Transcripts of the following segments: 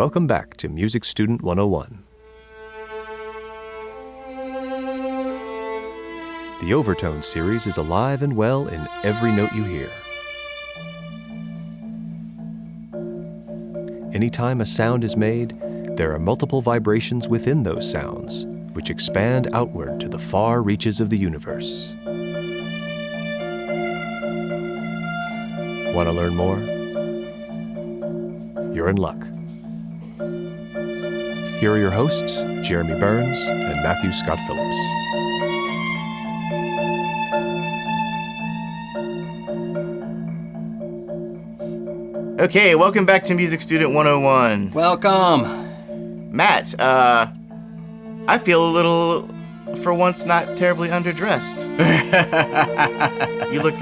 Welcome back to Music Student 101. The Overtone Series is alive and well in every note you hear. Anytime a sound is made, there are multiple vibrations within those sounds, which expand outward to the far reaches of the universe. Want to learn more? You're in luck. Here are your hosts, Jeremy Burns and Matthew Scott Phillips. Okay, welcome back to Music Student 101. Welcome. Matt, I feel a little, for once, not terribly underdressed. You look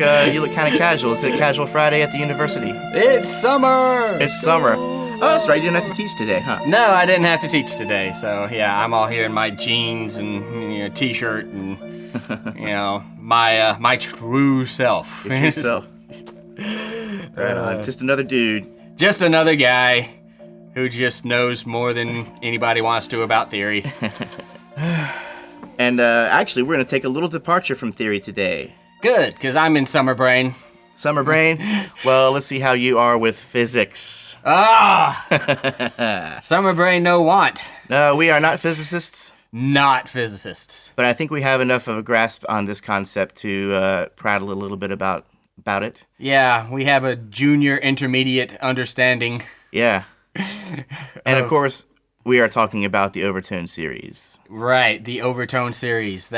kind of casual. Is it Casual Friday at the university? It's summer. It's summer. Oh, that's right. You didn't have to teach today, huh? No, I didn't have to teach today. So yeah, I'm all here in my jeans and t-shirt and my true self. Your true self. Right on. Just another dude. Just another guy who just knows more than anybody wants to about theory. And actually, we're going to take a little departure from theory today. Good, because I'm in summer brain. Summer brain? Well, let's see how you are with physics. Summer brain no want. No, we are not physicists. Not physicists. But I think we have enough of a grasp on this concept to prattle a little bit about it. Yeah, we have a junior intermediate understanding. Yeah. And of course, we are talking about the Overtone Series. Right, the Overtone Series.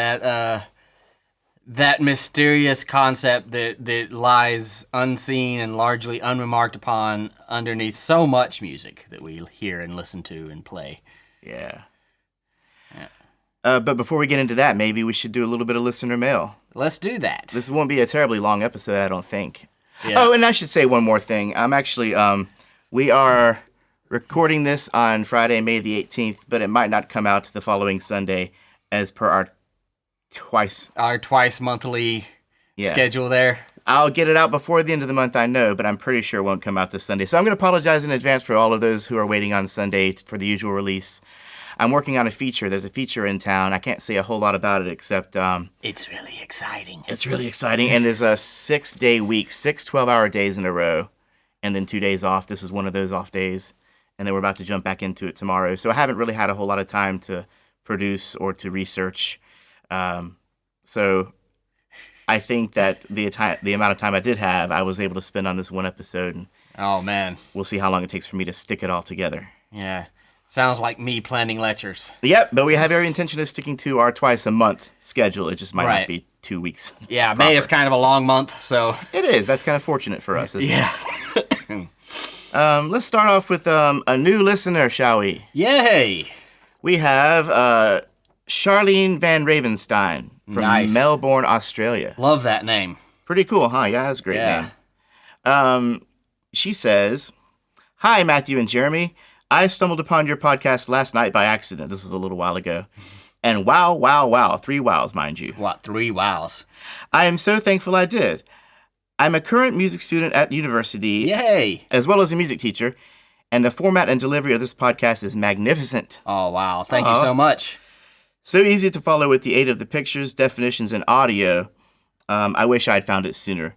That mysterious concept that lies unseen and largely unremarked upon underneath so much music that we hear and listen to and play. Yeah. But before we get into that, maybe we should do a little bit of listener mail. Let's do that. This won't be a terribly long episode, I don't think. Yeah. Oh, and I should say one more thing. I'm actually, we are recording this on Friday, May the 18th, but it might not come out the following Sunday as per our twice monthly schedule there. I'll get it out before the end of the month, I know, but I'm pretty sure it won't come out this Sunday. So I'm going to apologize in advance for all of those who are waiting on Sunday for the usual release. I'm working on a feature. There's a feature in town. I can't say a whole lot about it except... it's really exciting. It's really exciting. And there's a 6-day week, 6 12-hour days in a row, and then 2 days off. This is one of those off days. And then we're about to jump back into it tomorrow. So I haven't really had a whole lot of time to produce or to research. So I think that the amount of time I did have, I was able to spend on this one episode. And oh, man. We'll see how long it takes for me to stick it all together. Yeah. Sounds like me planning lectures. Yep, but we have every intention of sticking to our twice-a-month schedule. It just might not be 2 weeks. Yeah, proper. May is kind of a long month, so... It is. That's kind of fortunate for us, isn't it? Let's start off with a new listener, shall we? Yay! We have Charlene Van Ravenstein from Melbourne, Australia. Love that name. Pretty cool, huh? Yeah, that's a great name. She says, "Hi, Matthew and Jeremy. I stumbled upon your podcast last night by accident." This was a little while ago. And wow, 3 wows, mind you. What, 3 wows? I am so thankful I did. I'm a current music student at university. Yay! As well as a music teacher. And the format and delivery of this podcast is magnificent. Oh, wow. Thank you so much. So easy to follow with the aid of the pictures, definitions, and audio. I wish I'd found it sooner.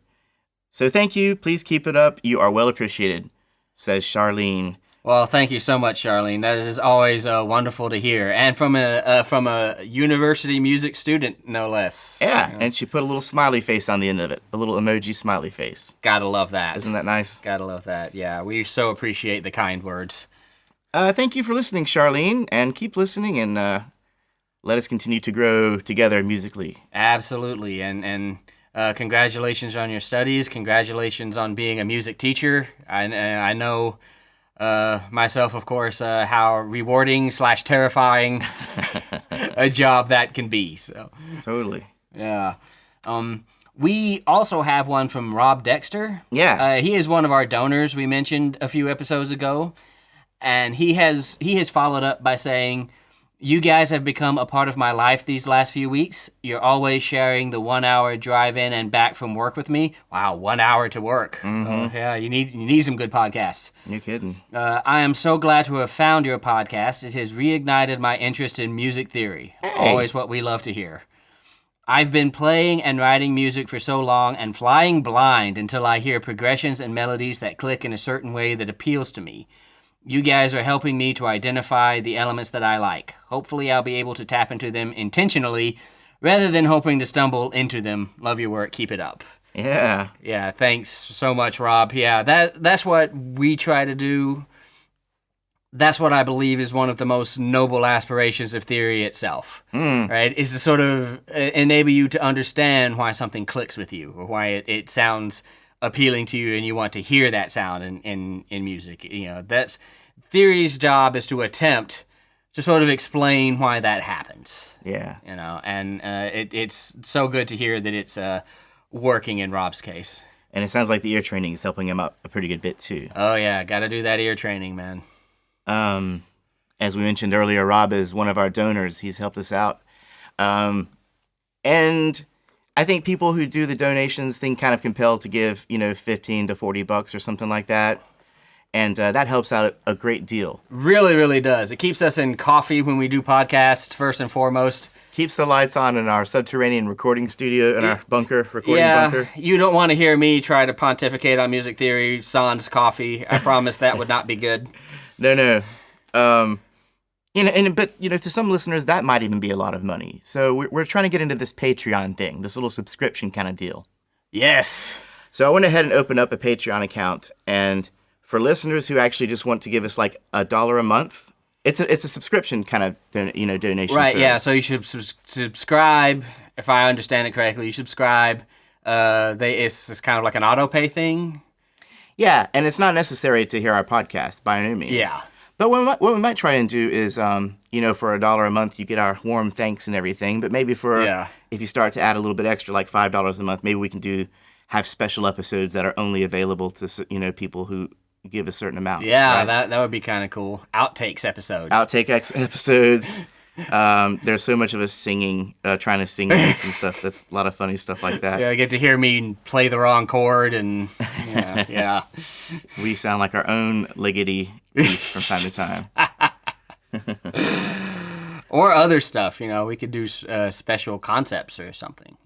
So thank you. Please keep it up. You are well appreciated, says Charlene. Well, thank you so much, Charlene. That is always wonderful to hear, and from a university music student, no less. Yeah, and she put a little smiley face on the end of it, a little emoji smiley face. Gotta love that. Isn't that nice? Gotta love that. Yeah, we so appreciate the kind words. Thank you for listening, Charlene, and keep listening, and let us continue to grow together musically. Absolutely, and congratulations on your studies. Congratulations on being a music teacher. I know. Myself, of course, how rewarding / terrifying a job that can be. So totally. Yeah. We also have one from Rob Dexter. Yeah. He is one of our donors we mentioned a few episodes ago, and he has followed up by saying, You guys have become a part of my life these last few weeks. You're always sharing the 1 hour drive in and back from work with me. Wow, 1 hour to work. Yeah, you need some good podcasts. You're kidding. I am so glad to have found your podcast. It has reignited my interest in music theory. Hey. Always what we love to hear. I've been playing and writing music for so long and flying blind until I hear progressions and melodies that click in a certain way that appeals to me. You guys are helping me to identify the elements that I like. Hopefully I'll be able to tap into them intentionally rather than hoping to stumble into them. Love your work. Keep it up. Yeah. Yeah, thanks so much, Rob. Yeah, that's what we try to do. That's what I believe is one of the most noble aspirations of theory itself, right? Is to sort of enable you to understand why something clicks with you or why it sounds appealing to you and you want to hear that sound in music. You know, that's theory's job, is to attempt to sort of explain why that happens. Yeah. You know, and it's so good to hear that it's working in Rob's case. And it sounds like the ear training is helping him out a pretty good bit too. Oh yeah, got to do that ear training, man. As we mentioned earlier, Rob is one of our donors. He's helped us out. And I think people who do the donations think kind of compelled to give, $15 to $40 or something like that. And that helps out a great deal. Really, really does. It keeps us in coffee when we do podcasts, first and foremost. Keeps the lights on in our subterranean recording studio, in our recording bunker. You don't want to hear me try to pontificate on music theory sans coffee. I promise that would not be good. No. But to some listeners, that might even be a lot of money. So we're trying to get into this Patreon thing, this little subscription kind of deal. Yes. So I went ahead and opened up a Patreon account, and for listeners who actually just want to give us like $1 a month, it's a subscription kind of donation. Right. service. Yeah. So you should subscribe. If I understand it correctly, you subscribe. It's kind of like an auto pay thing. Yeah, and it's not necessary to hear our podcast by no means. Yeah. But what we might try and do is, for $1 a month, you get our warm thanks and everything. But maybe if you start to add a little bit extra, like $5 a month, maybe we can have special episodes that are only available to people who give a certain amount. Yeah, right? that would be kind of cool. Outtakes episodes. Episodes. There's so much of us singing, trying to sing beats and stuff. That's a lot of funny stuff like that. Yeah, you get to hear me play the wrong chord and yeah. We sound like our own Liggity piece from time to time. Or other stuff, we could do special concepts or something,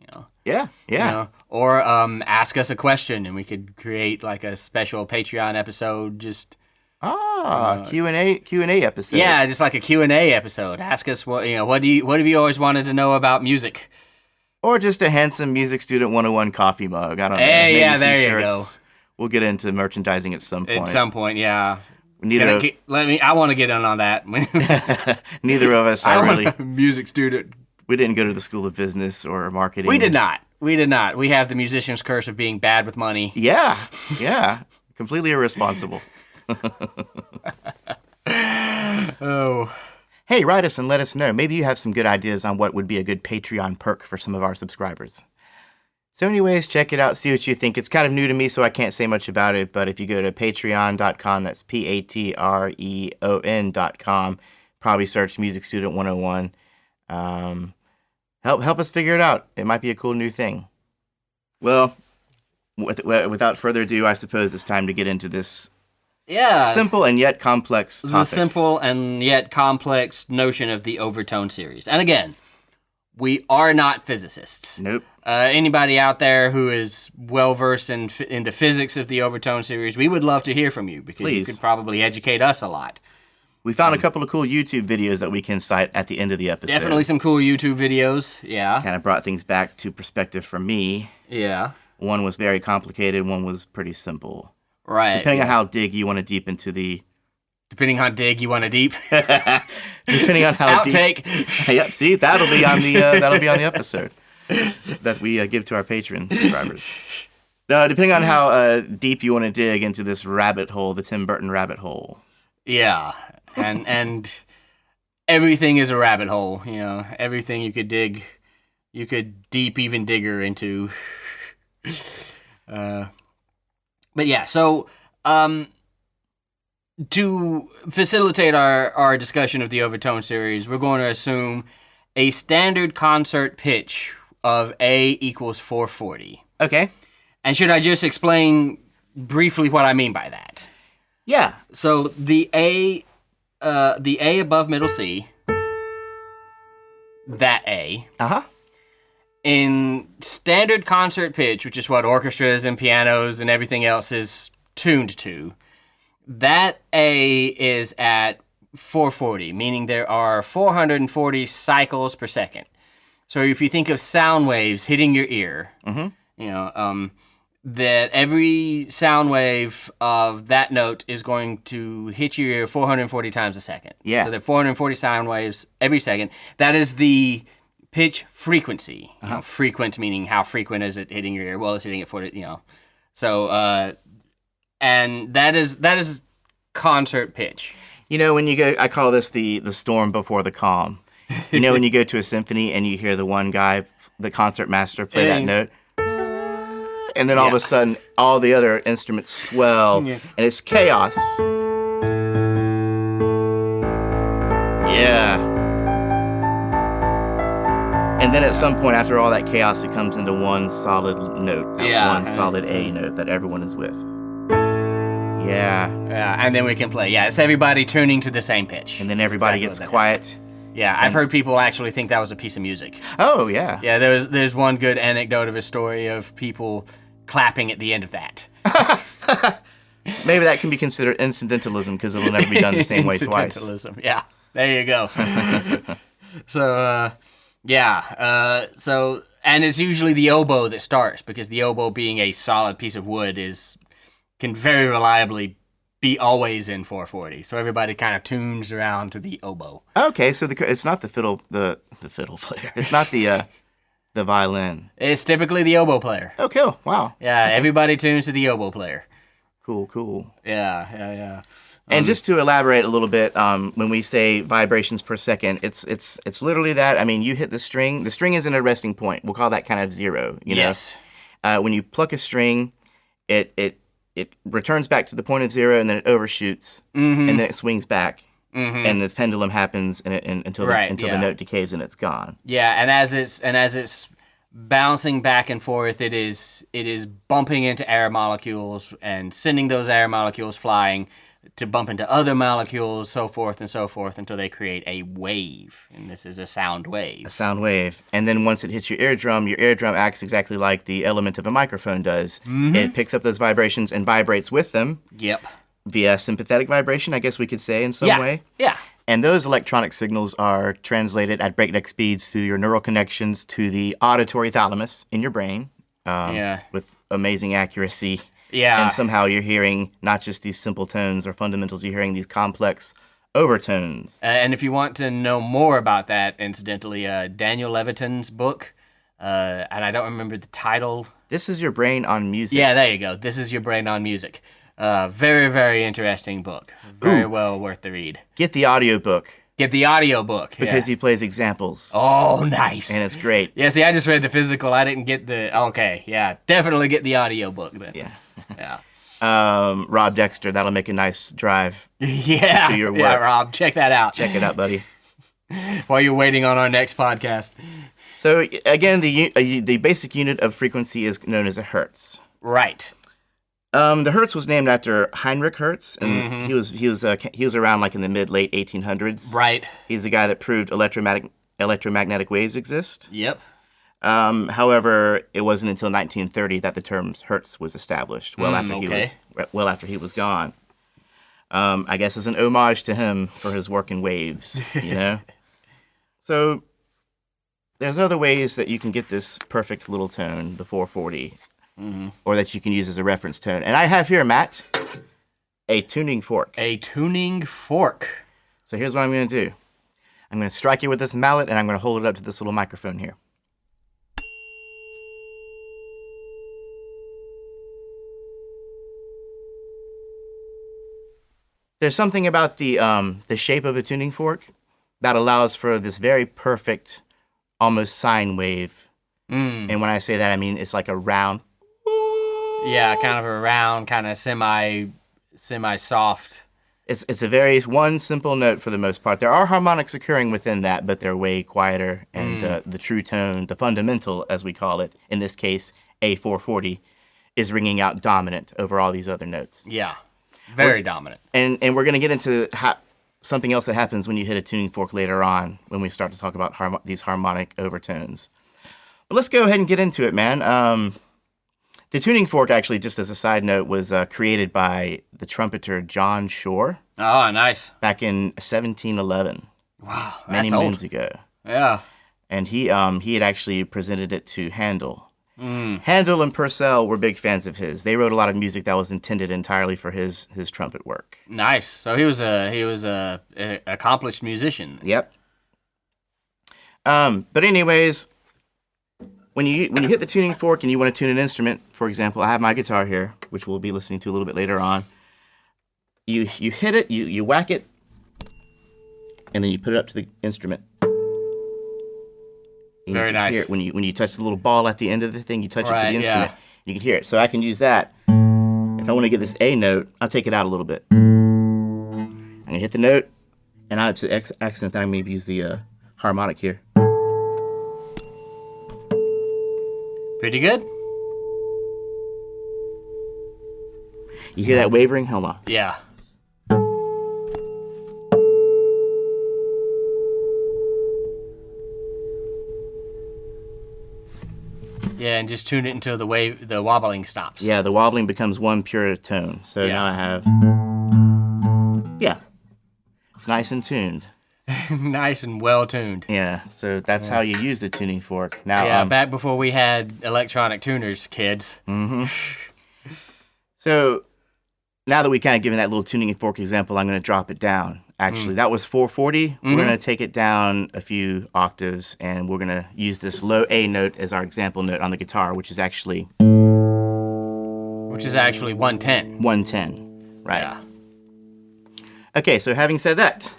Yeah. Or ask us a question and we could create like a special Patreon episode just... Q&A episode. Yeah, just like a Q&A episode. Ask us what have you always wanted to know about music? Or just a handsome Music Student 101 coffee mug. I don't know. Hey, Maybe there t-shirts. You go. We'll get into merchandising at some point. At some point, yeah. I want to get in on that. Neither of us are really a music student. We didn't go to the School of Business or Marketing. We did not. We have the musician's curse of being bad with money. Yeah. Completely irresponsible. Oh. Hey, write us and let us know. Maybe you have some good ideas on what would be a good Patreon perk for some of our subscribers. So anyways, check it out, see what you think. It's kind of new to me, so I can't say much about it, but if you go to patreon.com, that's patreon.com, probably search Music Student 101. Help us figure it out. It might be a cool new thing. Well, without further ado, I suppose it's time to get into this simple and yet complex topic. The simple and yet complex notion of the Overtone series. And again, we are not physicists. Nope. Anybody out there who is well-versed in the physics of the Overtone series, we would love to hear from you because you could probably educate us a lot. We found a couple of cool YouTube videos that we can cite at the end of the episode. Definitely some cool YouTube videos, yeah. Kind of brought things back to perspective for me. Yeah. One was very complicated, one was pretty simple. Right. Depending on how dig you want to deep into the... Depending on dig you want to deep. Depending on how Outtake. Deep... Yep, see, that'll be on the episode that we give to our Patreon subscribers. No, depending on how deep you want to dig into this rabbit hole, the Tim Burton rabbit hole. Yeah, and everything is a rabbit hole, everything you could dig, you could deep even digger into. But yeah, so to facilitate our discussion of the Overtone series, we're going to assume a standard concert pitch of A equals 440. Okay. And should I just explain briefly what I mean by that? Yeah. So the A above middle C, that A, Uh-huh. in standard concert pitch, which is what orchestras and pianos and everything else is tuned to, that A is at 440, meaning there are 440 cycles per second. So if you think of sound waves hitting your ear, that every sound wave of that note is going to hit your ear 440 times a second. Yeah. So there are 440 sound waves every second. That is the pitch frequency. Frequent meaning how frequent is it hitting your ear? Well, it's hitting it 40, So, and that is concert pitch. When you go, I call this the storm before the calm. When you go to a symphony and you hear the one guy, the concert master, play that note, and then all of a sudden, all the other instruments swell, and it's chaos. Yeah. And then at some point, after all that chaos, it comes into one solid note, one solid A note that everyone is with. Yeah. Yeah, and then we can play. Yeah, it's everybody tuning to the same pitch. And then everybody gets quiet. Yeah, I've heard people actually think that was a piece of music. Oh, yeah. Yeah, there's one good anecdote of a story of people clapping at the end of that. Maybe that can be considered incidentalism because it will never be done the same way twice. Incidentalism, yeah. There you go. So, and it's usually the oboe that starts because the oboe being a solid piece of wood can very reliably be always in 440. So everybody kind of tunes around to the oboe. Okay, so it's not the fiddle player. It's not the violin. It's typically the oboe player. Oh, cool. Wow. Yeah, everybody tunes to the oboe player. Cool. Yeah. And just to elaborate a little bit, when we say vibrations per second, it's literally that. I mean, you hit the string. The string is in a resting point. We'll call that kind of zero. Yes. When you pluck a string, it returns back to the point of zero, and then it overshoots, and then it swings back, and the pendulum happens until the note decays and it's gone. Yeah, and as it's bouncing back and forth, it is bumping into air molecules and sending those air molecules flying to bump into other molecules, so forth until they create a wave. And this is a sound wave. A sound wave. And then once it hits your eardrum acts exactly like the element of a microphone does. It picks up those vibrations and vibrates with them. Yep. Via sympathetic vibration, I guess we could say in some way. Yeah. And those electronic signals are translated at breakneck speeds through your neural connections to the auditory thalamus in your brain with amazing accuracy. Yeah. And somehow you're hearing not just these simple tones or fundamentals, you're hearing these complex overtones. And if you want to know more about that, incidentally, Daniel Levitin's book, and I don't remember the title. This is Your Brain on Music. Yeah, there you go. This is Your Brain on Music. Very, very interesting book. Very well worth the read. Get the audiobook. Get the audiobook. Because he plays examples. Oh, nice. And it's great. Yeah, see, I just read the physical. I didn't get the... Okay, yeah. Definitely get the audiobook then. Yeah. Yeah. Rob Dexter, that'll make a nice drive to your work. Yeah, Rob, check that out. Check it out, buddy. While you're waiting on our next podcast. So, again, the basic unit of frequency is known as a hertz. Right. The hertz was named after Heinrich Hertz, and he was around like in the late 1800s. Right. He's the guy that proved electromagnetic waves exist. Yep. However, it wasn't until 1930 that the term hertz was established. Well after he was gone. I guess as an homage to him for his work in waves. So there's other ways that you can get this perfect little tone, the 440. Or that you can use as a reference tone. And I have here, Matt, a tuning fork. A tuning fork. So here's what I'm going to do. I'm going to strike you with this mallet, and I'm going to hold it up to this little microphone here. There's something about the shape of a tuning fork that allows for this very perfect, almost sine wave. And when I say that, I mean it's like a round. Yeah, kind of a round, kind of semi-soft It's a very one simple note for the most part. There are harmonics occurring within that, but they're way quieter. And the true tone, the fundamental, as we call it, in this case, A440, is ringing out dominant over all these other notes. Yeah, very dominant. And we're going to get into something else that happens when you hit a tuning fork later on when we start to talk about these harmonic overtones. But let's go ahead and get into it, man. The tuning fork, actually, just as a side note, was created by the trumpeter John Shore. Oh, nice. Back in 1711. Wow, many that's old. moons ago. Yeah. And he had actually presented it to Handel. Handel and Purcell were big fans of his. They wrote a lot of music that was intended entirely for his trumpet work. Nice. So he was a accomplished musician. Yep. But anyways, when you hit the tuning fork and you want to tune an instrument, for example, I have my guitar here, which we'll be listening to a little bit later on. You hit it, you whack it, and then you put it up to the instrument. And Very nice. Hear it. When you touch the little ball at the end of the thing, you touch it to Right, the instrument. yeah. You can hear it. So I can use that. If I want to get this A note, I'll take it out a little bit. I'm gonna hit the note, and to accent that, I'm gonna use the harmonic here. Pretty good? You hear that wavering? Hold on. Yeah. Yeah, and just tune it until the wobbling stops. Yeah, the wobbling becomes one pure tone. So Yeah. now I have, yeah, it's nice and tuned. Nice and well tuned. Yeah, so that's how you use the tuning fork. Now, Yeah, back before we had electronic tuners, kids. So now that we kind of given that little tuning fork example, I'm going to drop it down. Actually, that was 440. We're going to take it down a few octaves, and we're going to use this low A note as our example note on the guitar, which is actually 110. 110. Right. Yeah. Okay, so having said that,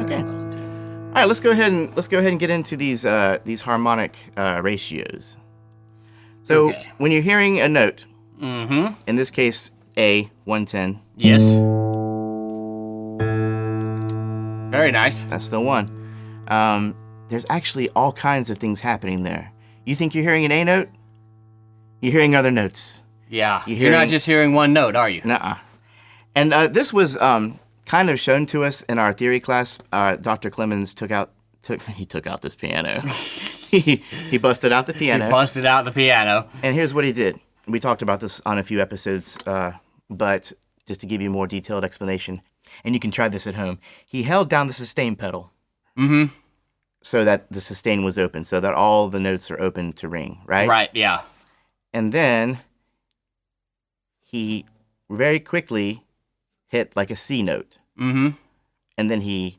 okay. All right, let's go ahead and get into these harmonic ratios. So Okay. when you're hearing a note, in this case A 110, Yes. Very nice. that's the one. There's actually all kinds of things happening there. You think you're hearing an A note? You're hearing other notes. Yeah. You You're not hearing- just hearing one note, are you? Nuh-uh. And this was kind of shown to us in our theory class. Dr. Clemens took out this piano. he busted out the piano. You busted out the piano. And here's what he did. We talked about this on a few episodes, but just to give you a more detailed explanation, and you can try this at home. He held down the sustain pedal so that the sustain was open, so that all the notes are open to ring, right? Right, yeah. And then he very quickly hit like a C note. And then he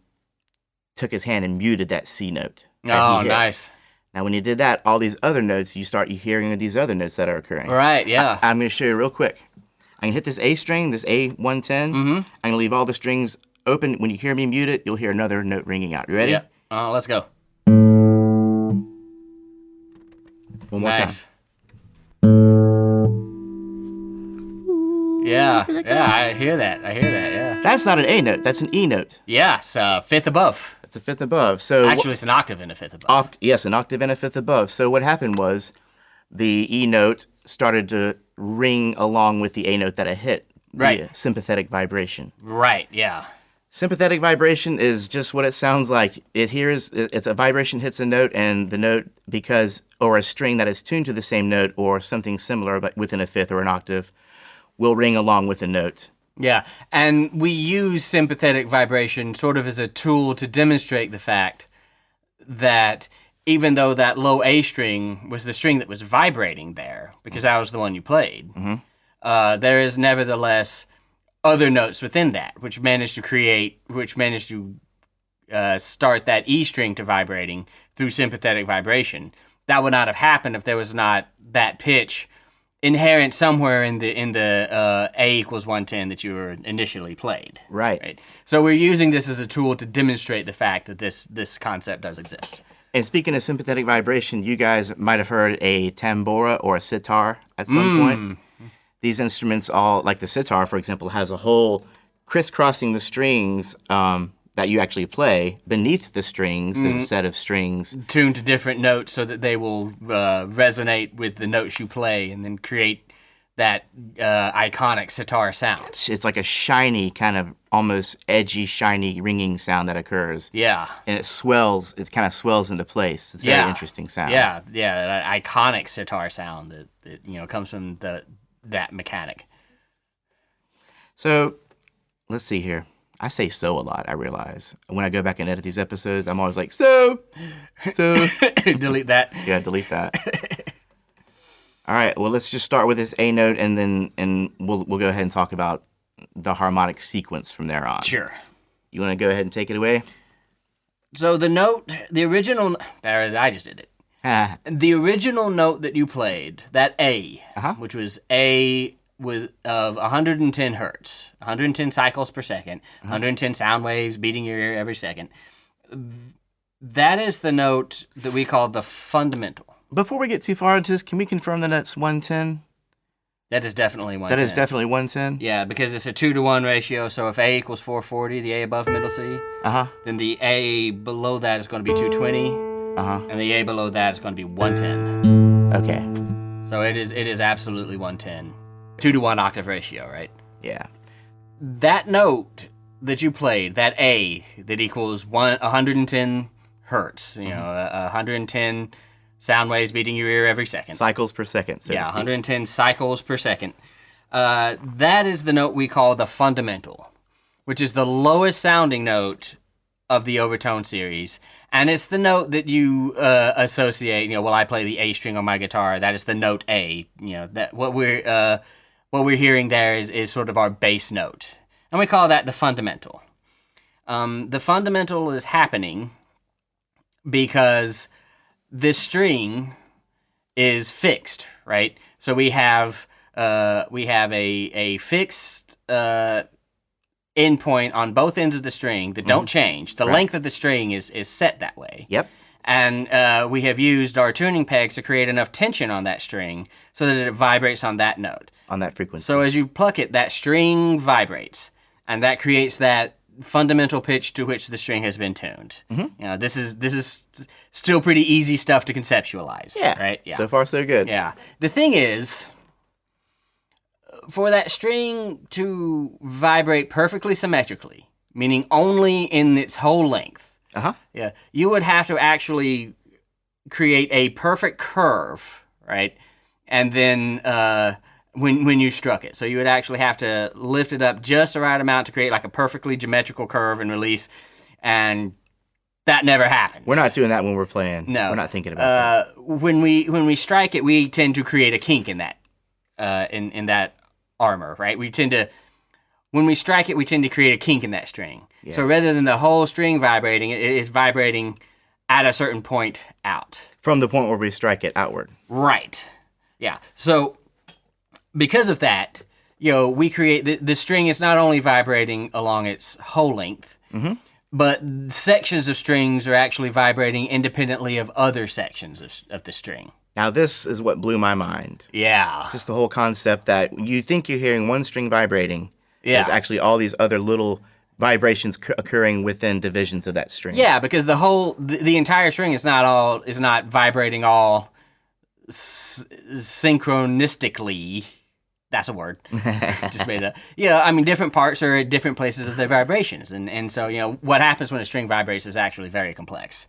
took his hand and muted that C note. that Oh, he hit. nice. Now, when you did that, all these other notes, you start hearing these other notes that are occurring. Right, yeah. I'm going to show you real quick. I can hit this A string, this A110. I'm going to leave all the strings open. When you hear me mute it, you'll hear another note ringing out. You ready? Yeah. Let's go. One more time. Nice. Yeah, I hear that, yeah. That's not an A note. That's an E note. Yeah, it's fifth above. That's a fifth above. So Actually, it's an octave and a fifth above. yes, an octave and a fifth above. So what happened was the E note started to ring along with the A note that I hit. Right. The sympathetic vibration. Right, yeah. Sympathetic vibration is just what it sounds like. It's a vibration hits a note, and the note, or a string that is tuned to the same note or something similar but within a fifth or an octave, will ring along with the note. Yeah, and we use sympathetic vibration sort of as a tool to demonstrate the fact that even though that low A string was the string that was vibrating there, because that was the one you played, there is nevertheless other notes within that, which managed to start that E string to vibrating through sympathetic vibration. That would not have happened if there was not that pitch inherent somewhere in the A equals 110 that you were initially played. Right. So we're using this as a tool to demonstrate the fact that this concept does exist. And speaking of sympathetic vibration, you guys might have heard a tambora or a sitar at some point. These instruments all, like the sitar, for example, has a hole crisscrossing the strings that you actually play. Beneath the strings, there's a set of strings. Tuned to different notes so that they will resonate with the notes you play and then create that iconic sitar sound. It's like a shiny, kind of almost edgy, shiny, ringing sound that occurs. Yeah. And it swells, it kind of swells into place. It's a very interesting sound. Yeah, that iconic sitar sound that comes from that mechanic. So, let's see here. I say so a lot, I realize. When I go back and edit these episodes, I'm always like, so. Delete that. Yeah, delete that. All right, well, let's just start with this A note, and we'll go ahead and talk about the harmonic sequence from there on. Sure. You want to go ahead and take it away? So the original, I just did it. The original note that you played, that A, which was A of 110 hertz, 110 cycles per second, 110 sound waves beating your ear every second. That is the note that we call the fundamental. Before we get too far into this, can we confirm that that's 110? That is definitely 110. That is definitely 110? Yeah, because it's a 2-to-1 ratio, so if A equals 440, the A above middle C, then the A below that is going to be 220, and the A below that is going to be 110. Okay. So it is absolutely 110. 2-to-1 octave ratio, right? Yeah. That note that you played, that A that equals 110 hertz, 110 sound waves beating your ear every second. Cycles per second, so to speak. 110 cycles per second. That is the note we call the fundamental, which is the lowest sounding note of the Overtone series. And it's the note that you associate, I play the A string on my guitar, that is the note A. That what we're hearing there is sort of our bass note. And we call that the fundamental. The fundamental is happening because this string is fixed, right? So we have a fixed endpoint on both ends of the string that don't change. The length of the string is set that way. Yep. And we have used our tuning pegs to create enough tension on that string so that it vibrates on that note. On that frequency. So as you pluck it, that string vibrates, and that creates that fundamental pitch to which the string has been tuned. This is still pretty easy stuff to conceptualize. Yeah. Right? Yeah. So far, so good. Yeah. The thing is, for that string to vibrate perfectly symmetrically, meaning only in its whole length, you would have to actually create a perfect curve, right? And then when you struck it. So you would actually have to lift it up just the right amount to create like a perfectly geometrical curve and release, and that never happens. We're not doing that when we're playing. No. We're not thinking about that. When we strike it, we tend to create a kink in that in that armor, right? When we strike it, we tend to create a kink in that string. Yeah. So rather than the whole string vibrating, it is vibrating at a certain point out. From the point where we strike it outward. Right. Yeah. So because of that, we create the string is not only vibrating along its whole length, but sections of strings are actually vibrating independently of other sections of the string. Now, this is what blew my mind. Yeah. Just the whole concept that you think you're hearing one string vibrating. There's actually all these other little vibrations occurring within divisions of that string. Yeah, because the entire string is not vibrating all synchronistically. That's a word. Just made it up. Yeah, I mean, different parts are at different places of their vibrations. And so, what happens when a string vibrates is actually very complex.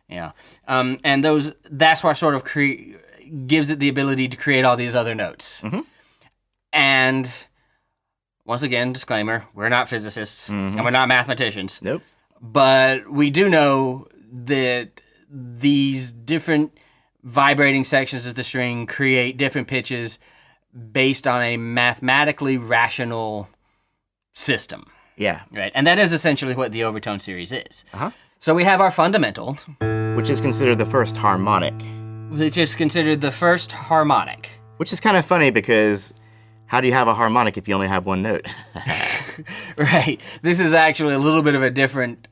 Yeah. And that's what sort of gives it the ability to create all these other notes. And once again, disclaimer, we're not physicists and we're not mathematicians. Nope. But we do know that these different vibrating sections of the string create different pitches based on a mathematically rational system. Yeah. Right. And that is essentially what the Overtone series is. So we have our fundamental, which is considered the first harmonic. Which is considered the first harmonic. Which is kind of funny because how do you have a harmonic if you only have one note? Right. This is actually a little bit of a different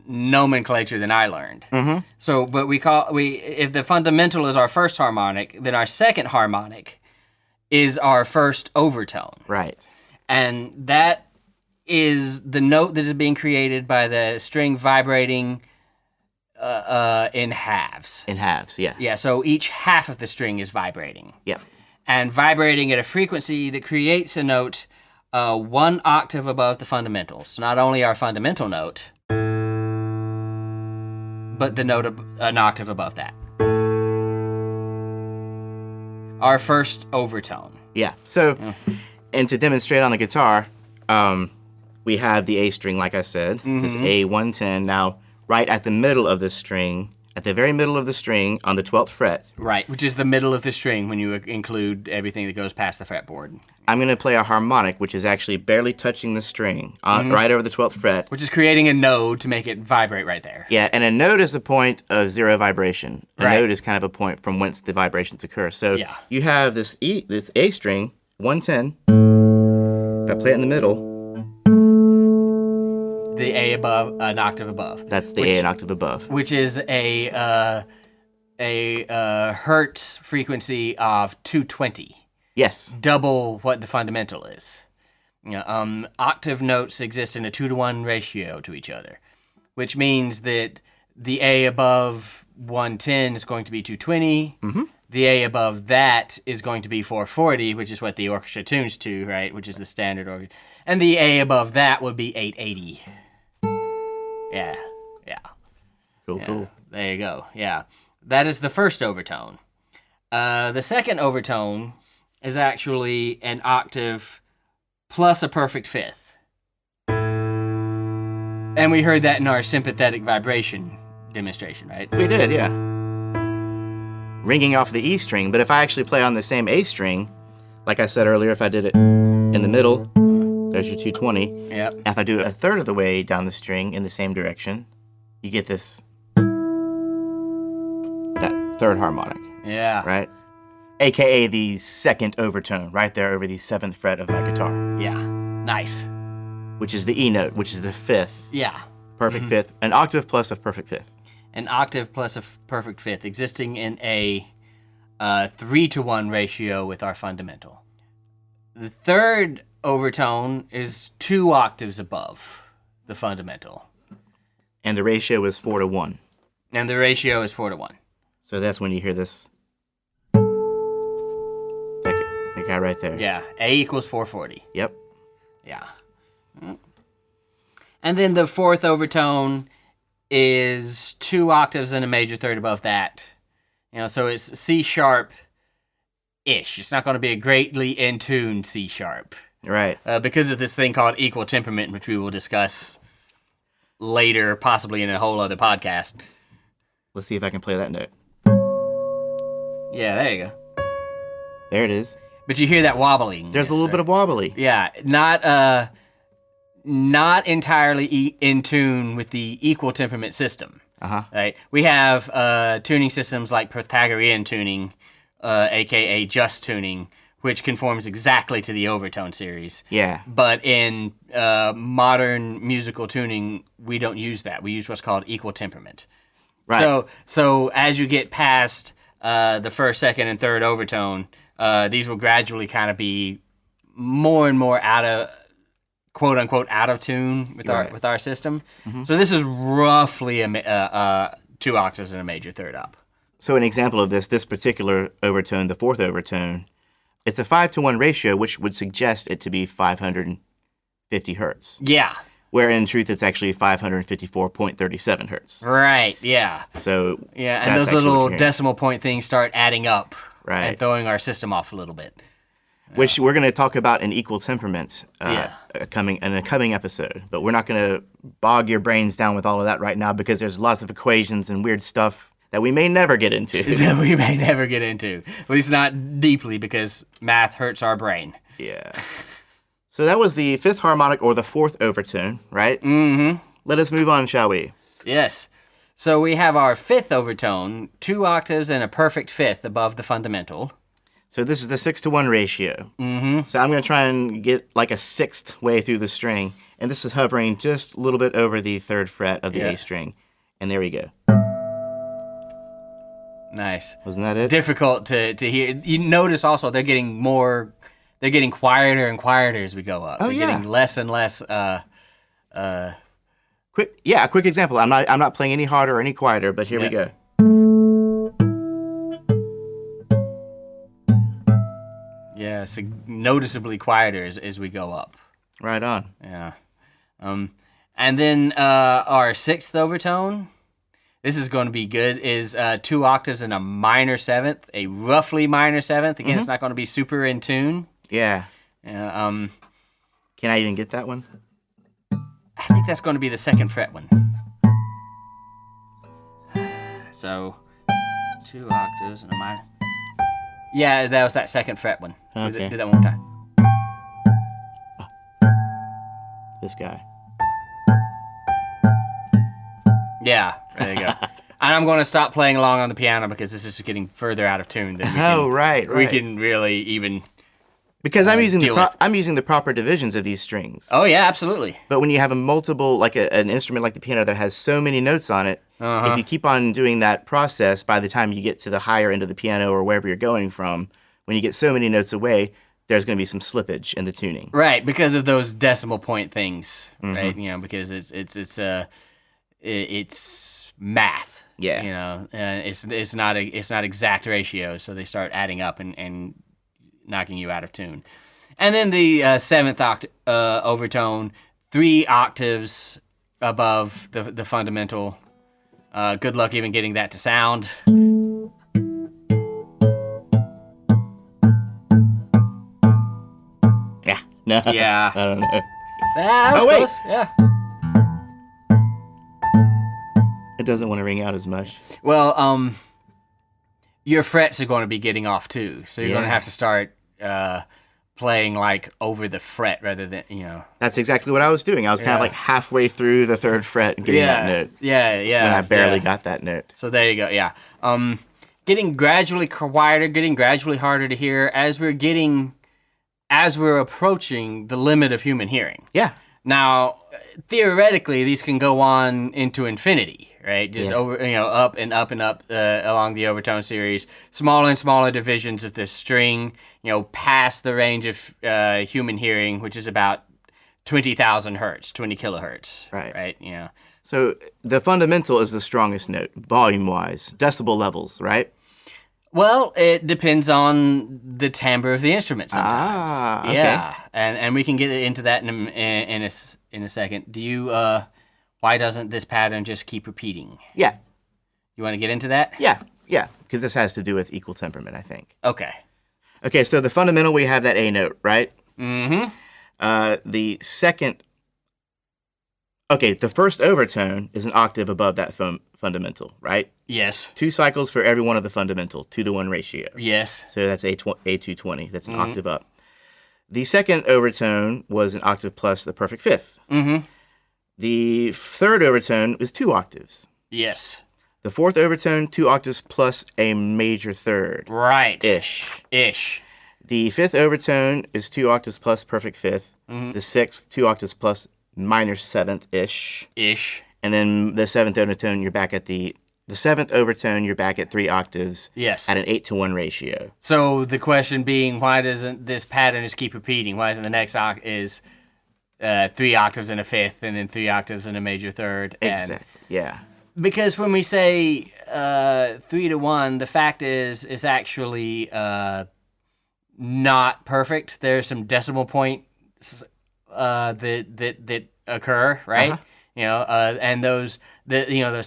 nomenclature than I learned. Mm-hmm. So, but if the fundamental is our first harmonic, then our second harmonic is our first overtone. Right. And that is the note that is being created by the string vibrating in halves. In halves, yeah. Yeah, so each half of the string is vibrating. Yep. And vibrating at a frequency that creates a note 1 octave above the fundamentals. So not only our fundamental note, but the note an octave above that. Our first overtone. Yeah. So, and to demonstrate on the guitar, we have the A string, like I said, this A110. Now, right at the middle of the string, at the very middle of the string on the 12th fret. Right, which is the middle of the string when you include everything that goes past the fretboard. I'm going to play a harmonic, which is actually barely touching the string, right over the 12th fret. Which is creating a node to make it vibrate right there. Yeah, and a note is a point of zero vibration. A Right. note is kind of a point from whence the vibrations occur. So you have this A string, 110. If I play it in the middle, The A above, an octave above. that's the A an octave above. Which is a hertz frequency of 220. Yes. Double what the fundamental is. Octave notes exist in a 2-to-1 ratio to each other, which means that the A above 110 is going to be 220. The A above that is going to be 440, which is what the orchestra tunes to, right? Which is the standard organ. And the A above that would be 880. Yeah. Cool. There you go. Yeah. That is the first overtone. The second overtone is actually an octave plus a perfect fifth. And we heard that in our sympathetic vibration demonstration, right? We did, yeah. Ringing off the E string, but if I actually play on the same A string, like I said earlier, if I did it in the middle, there's your 220. Yep. If I do it a third of the way down the string in the same direction, you get that third harmonic, Yeah. right? AKA the second overtone, right there over the 7th fret of my guitar, Yeah. Nice. which is the E note, which is the 5th, Yeah. perfect fifth, an octave plus a perfect fifth. An octave plus a perfect fifth, existing in a 3-to-1 ratio with our fundamental. The third overtone is 2 octaves above the fundamental. And the ratio is 4-to-1. And the ratio is 4-to-1. So that's when you hear this. That guy right there. Yeah, A equals 440. Yep. Yeah. And then the fourth overtone is 2 octaves and a major third above that. So it's C sharp-ish. It's not going to be a greatly in tune C sharp. Right. Because of this thing called equal temperament, which we will discuss later, possibly in a whole other podcast. Let's see if I can play that note. Yeah, there you go. There it is. But you hear that wobbling. There's a little bit of wobbly. Yeah, not entirely in tune with the equal temperament system. Right? We have tuning systems like Pythagorean tuning, aka just tuning, which conforms exactly to the Overtone series. Yeah. But in modern musical tuning, we don't use that. We use what's called equal temperament. Right. So as you get past the first, second, and third overtone, these will gradually kind of be more and more quote unquote out of tune with our system. So this is roughly 2 octaves and a major third up. So an example of this particular overtone, the fourth overtone, it's a 5-to-1 ratio, which would suggest it to be 550 hertz. Yeah. Where in truth it's actually 554.37 hertz. Right. Yeah. So yeah, and that's those actually what little you're hearing. decimal point things start adding up. Right. And throwing our system off a little bit. Which we're going to talk about in equal temperament in a coming episode. But we're not going to bog your brains down with all of that right now because there's lots of equations and weird stuff that we may never get into. That we may never get into. At least not deeply, because math hurts our brain. Yeah. So that was the fifth harmonic, or the fourth overtone, right? Mm-hmm. Let us move on, shall we? Yes. So we have our fifth overtone, 2 octaves and a perfect fifth above the fundamental. So this is the 6-to-1 ratio. Mm-hmm. So I'm going to try and get like a sixth way through the string. And this is hovering just a little bit over the 3rd fret of the A string. And there we go. Nice. Wasn't that it? Difficult to hear. You notice also they're getting quieter and quieter as we go up. Oh, they're getting less and less a quick example. I'm not playing any harder or any quieter, but here we go. Yeah, so noticeably quieter as we go up. Right on. Yeah. And then our 6th overtone, this is going to be good, is 2 octaves and a minor 7th, a roughly minor 7th. Again, it's not going to be super in tune. Yeah. Yeah. Can I even get that one? I think that's going to be the 2nd fret one. So, 2 octaves and a minor. Yeah, that was that 2nd fret one. Okay. Do that one more time. This guy. Yeah, there you go. And I'm going to stop playing along on the piano because this is getting further out of tune than we can really even. Because I'm using the proper divisions of these strings. Oh yeah, absolutely. But when you have a multiple, like an instrument like the piano that has so many notes on it, if you keep on doing that process, by the time you get to the higher end of the piano or wherever you're going from, when you get so many notes away, there's going to be some slippage in the tuning. Right, because of those decimal point things, right? You know, because it's math. Yeah. You know, and it's not exact ratios, so they start adding up and knocking you out of tune. And then the 7th overtone, 3 octaves above the fundamental. Good luck even getting that to sound. Yeah. No. Yeah. I don't know. That was close. Yeah. It doesn't want to ring out as much. Well, your frets are going to be getting off too, so you're going to have to start playing like over the fret rather than, you know. That's exactly what I was doing. I was kind of like halfway through the 3rd fret and getting that note. Yeah. When I barely got that note. So there you go. Yeah. Getting gradually quieter, getting gradually harder to hear as we're approaching the limit of human hearing. Yeah. Now, theoretically, these can go on into infinity, right? Just over, up and up and up along the Overtone series. Smaller and smaller divisions of this string, past the range of human hearing, which is about 20,000 hertz, 20 kilohertz. Right. Yeah. So the fundamental is the strongest note, volume-wise, decibel levels, right? Well, it depends on the timbre of the instrument sometimes. Okay. Yeah, and we can get into that in a second. Do you? Why doesn't this pattern just keep repeating? Yeah. You want to get into that? Yeah, because this has to do with equal temperament, I think. Okay. Okay, so the fundamental, we have that A note, right? Mm-hmm. The first overtone is an octave above that fundamental, right? Yes. 2 cycles for every one of the fundamental, 2-to-1 ratio. Yes. So that's A220. That's an octave up. The 2nd overtone was an octave plus the perfect 5th. Mm-hmm. The 3rd overtone is 2 octaves. Yes. The 4th overtone, 2 octaves plus a major 3rd. Right. Ish. The 5th overtone is 2 octaves plus perfect 5th. Mm-hmm. The 6th, 2 octaves plus minor 7th ish. And then the 7th overtone, you're back at the 7th overtone, you're back at 3 octaves. Yes. At an 8-to-1 ratio. So the question being, why doesn't this pattern just keep repeating? Why isn't the next is 3 octaves and a 5th, and then 3 octaves and a major 3rd? Exactly. Yeah. Because when we say 3-to-1, the fact is it's actually not perfect. There's some decimal points that occur, right? Uh-huh. And those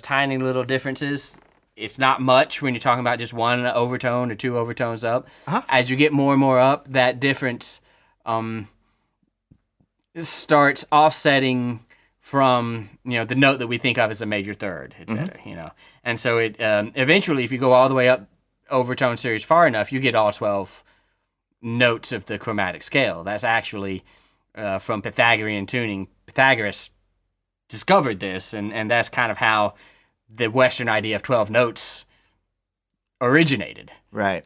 tiny little differences. It's not much when you're talking about just 1 overtone or 2 overtones up. Uh-huh. As you get more and more up, that difference starts offsetting from the note that we think of as a major 3rd, etc. Mm-hmm. And so it eventually, if you go all the way up Overtone series far enough, you get all 12 notes of the chromatic scale. That's actually from Pythagorean tuning. Pythagoras discovered this, and that's kind of how the Western idea of 12 notes originated. Right.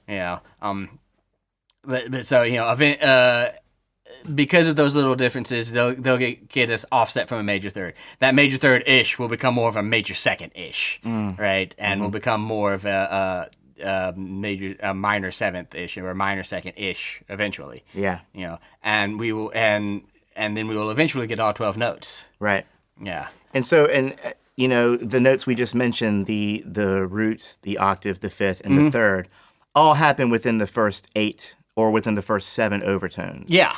but so because of those little differences, they'll get us offset from a major third. That major third ish will become more of a major second ish, right? And will become more of a minor seventh ish or a minor second ish eventually. Yeah. And we will and then we will eventually get all 12 notes. Right. Yeah. And so the notes we just mentioned, the root, the octave, the fifth, and the third, all happen within the first 8 or within the first 7 overtones. Yeah.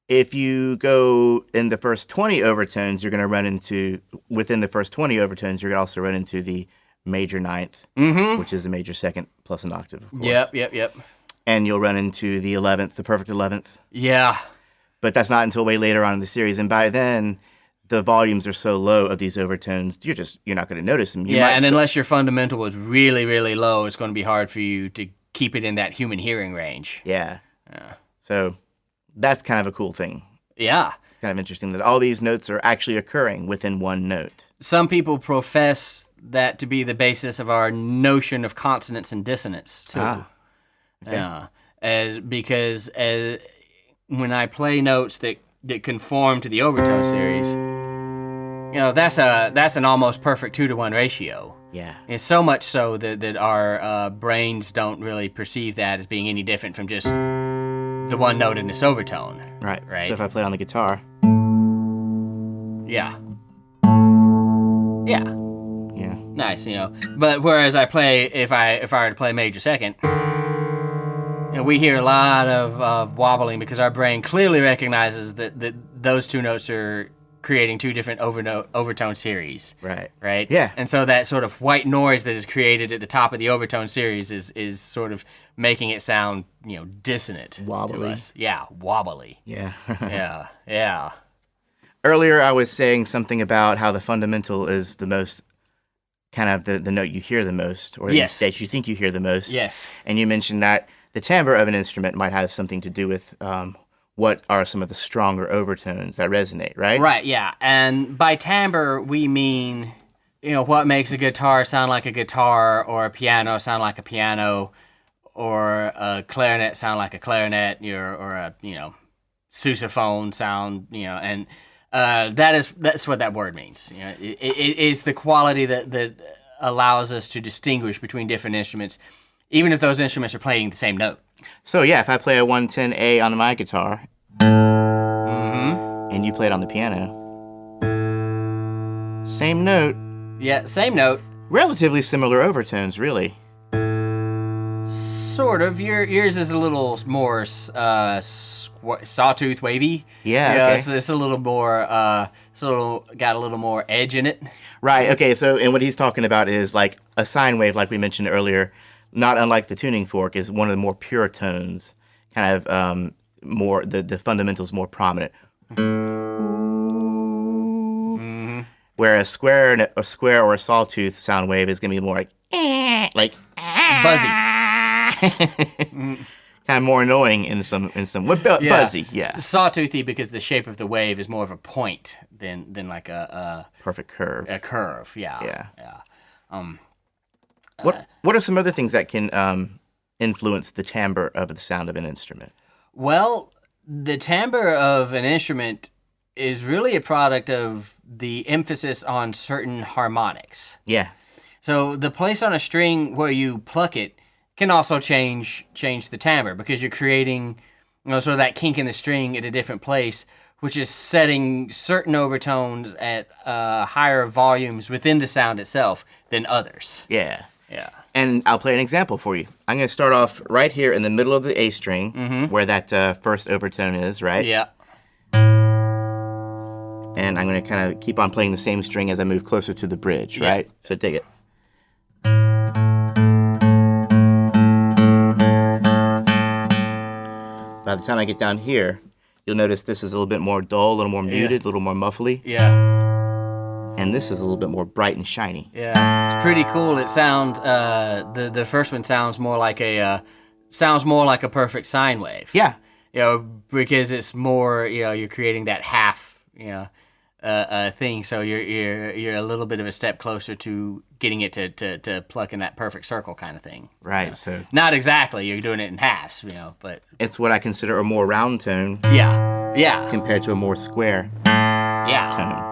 If you go in the first 20 overtones, you're going to run into, within the first 20 overtones, you're going to also run into the major ninth, which is a major second plus an octave, of course. Yep. And you'll run into the 11th, the perfect 11th. Yeah. But that's not until way later on in the series. And by then, the volumes are so low of these overtones, you're not going to notice them. Unless your fundamental is really, really low, it's going to be hard for you to keep it in that human hearing range. Yeah. So that's kind of a cool thing. Yeah. It's kind of interesting that all these notes are actually occurring within one note. Some people profess that to be the basis of our notion of consonance and dissonance, too. Okay. Because when I play notes that conform to the Overtone Series, that's an almost perfect 2-to-1 ratio. Yeah. It's so much so that our brains don't really perceive that as being any different from just the one note in this overtone. Right. Right. So if I play it on the guitar. Yeah. Yeah. Nice, But whereas I play, if I were to play major second, we hear a lot of wobbling because our brain clearly recognizes that those two notes are creating two different overtone series. Right? Yeah. And so that sort of white noise that is created at the top of the overtone series is sort of making it sound, dissonant. Wobbly. To us. Yeah, wobbly. Yeah. Yeah. Earlier, I was saying something about how the fundamental is the most, kind of the note you hear the most, or Yes. that you think you hear the most. Yes. And you mentioned that the timbre of an instrument might have something to do with what are some of the stronger overtones that resonate, right? Right, yeah. And by timbre, we mean, what makes a guitar sound like a guitar, or a piano sound like a piano, or a clarinet sound like a clarinet, or a, sousaphone sound, and that's what that word means. It's the quality that allows us to distinguish between different instruments, even if those instruments are playing the same note. So yeah, if I play a 110A on my guitar, and you play it on the piano, same note. Yeah, same note. Relatively similar overtones, really. Sort of. Yours is a little more sawtooth wavy. Yeah, okay. It's a little more. Got a little more edge in it. Right. Okay. So, and what he's talking about is like a sine wave, like we mentioned earlier. Not unlike the tuning fork, is one of the more pure tones. Kind of more the fundamentals more prominent. Whereas a square or a sawtooth sound wave is gonna be more like Buzzy. kind of more annoying in some buzzy, yeah. Sawtoothy because the shape of the wave is more of a point than like a perfect curve. A curve, yeah. Yeah. What are some other things that can influence the timbre of the sound of an instrument? Well, the timbre of an instrument is really a product of the emphasis on certain harmonics. Yeah. So the place on a string where you pluck it can also change the timbre because you're creating, sort of that kink in the string at a different place, which is setting certain overtones at higher volumes within the sound itself than others. Yeah. Yeah. And I'll play an example for you. I'm going to start off right here in the middle of the A string, where that first overtone is, right? Yeah. And I'm going to kind of keep on playing the same string as I move closer to the bridge, Yeah. right? So take it. By the time I get down here, you'll notice this is a little bit more dull, a little more muted, a little more muffly. Yeah. And this is a little bit more bright and shiny. Yeah. It's pretty cool. It sounds the first one sounds more like a perfect sine wave. Yeah. Because it's more, you're creating that half, thing. So you're a little bit of a step closer to getting it to pluck in that perfect circle kind of thing. Right. So not exactly. You're doing it in halves, but it's what I consider a more round tone. Yeah. Compared to a more square tone.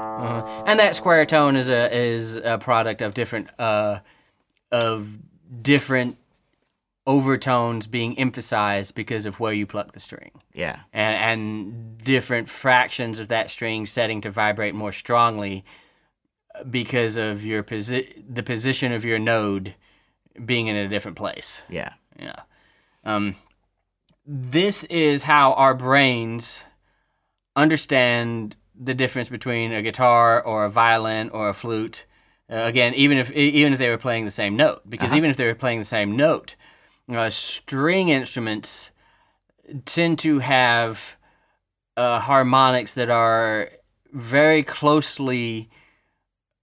And that square tone is a product of different overtones being emphasized because of where you pluck the string. Yeah. And different fractions of that string setting to vibrate more strongly because of the position of your node being in a different place. Yeah. This is how our brains understand the difference between a guitar or a violin or a flute. Again, even if they were playing the same note, because even if they were playing the same note, string instruments tend to have harmonics that are very closely,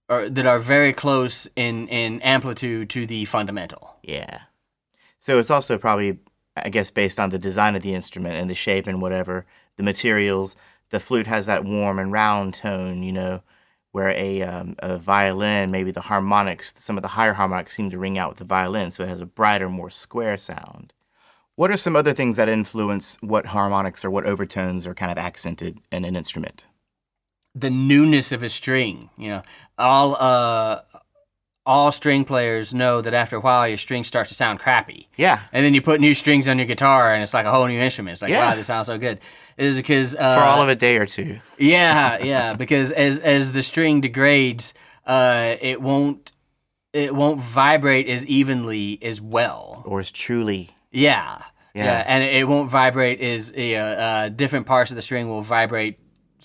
or that are very close in amplitude to the fundamental. Yeah. So it's also probably, I guess, based on the design of the instrument and the shape and whatever, the materials. The flute has that warm and round tone, where a violin, maybe the harmonics, some of the higher harmonics seem to ring out with the violin, so it has a brighter, more square sound. What are some other things that influence what harmonics or what overtones are kind of accented in an instrument? The newness of a string, all string players know that after a while your string starts to sound crappy. Yeah. And then you put new strings on your guitar and it's like a whole new instrument. It's like, wow, this sounds so good. It is because for all of a day or two. Yeah, because as the string degrades, it won't vibrate as evenly as well. Or as truly. Yeah. And it won't vibrate as different parts of the string will vibrate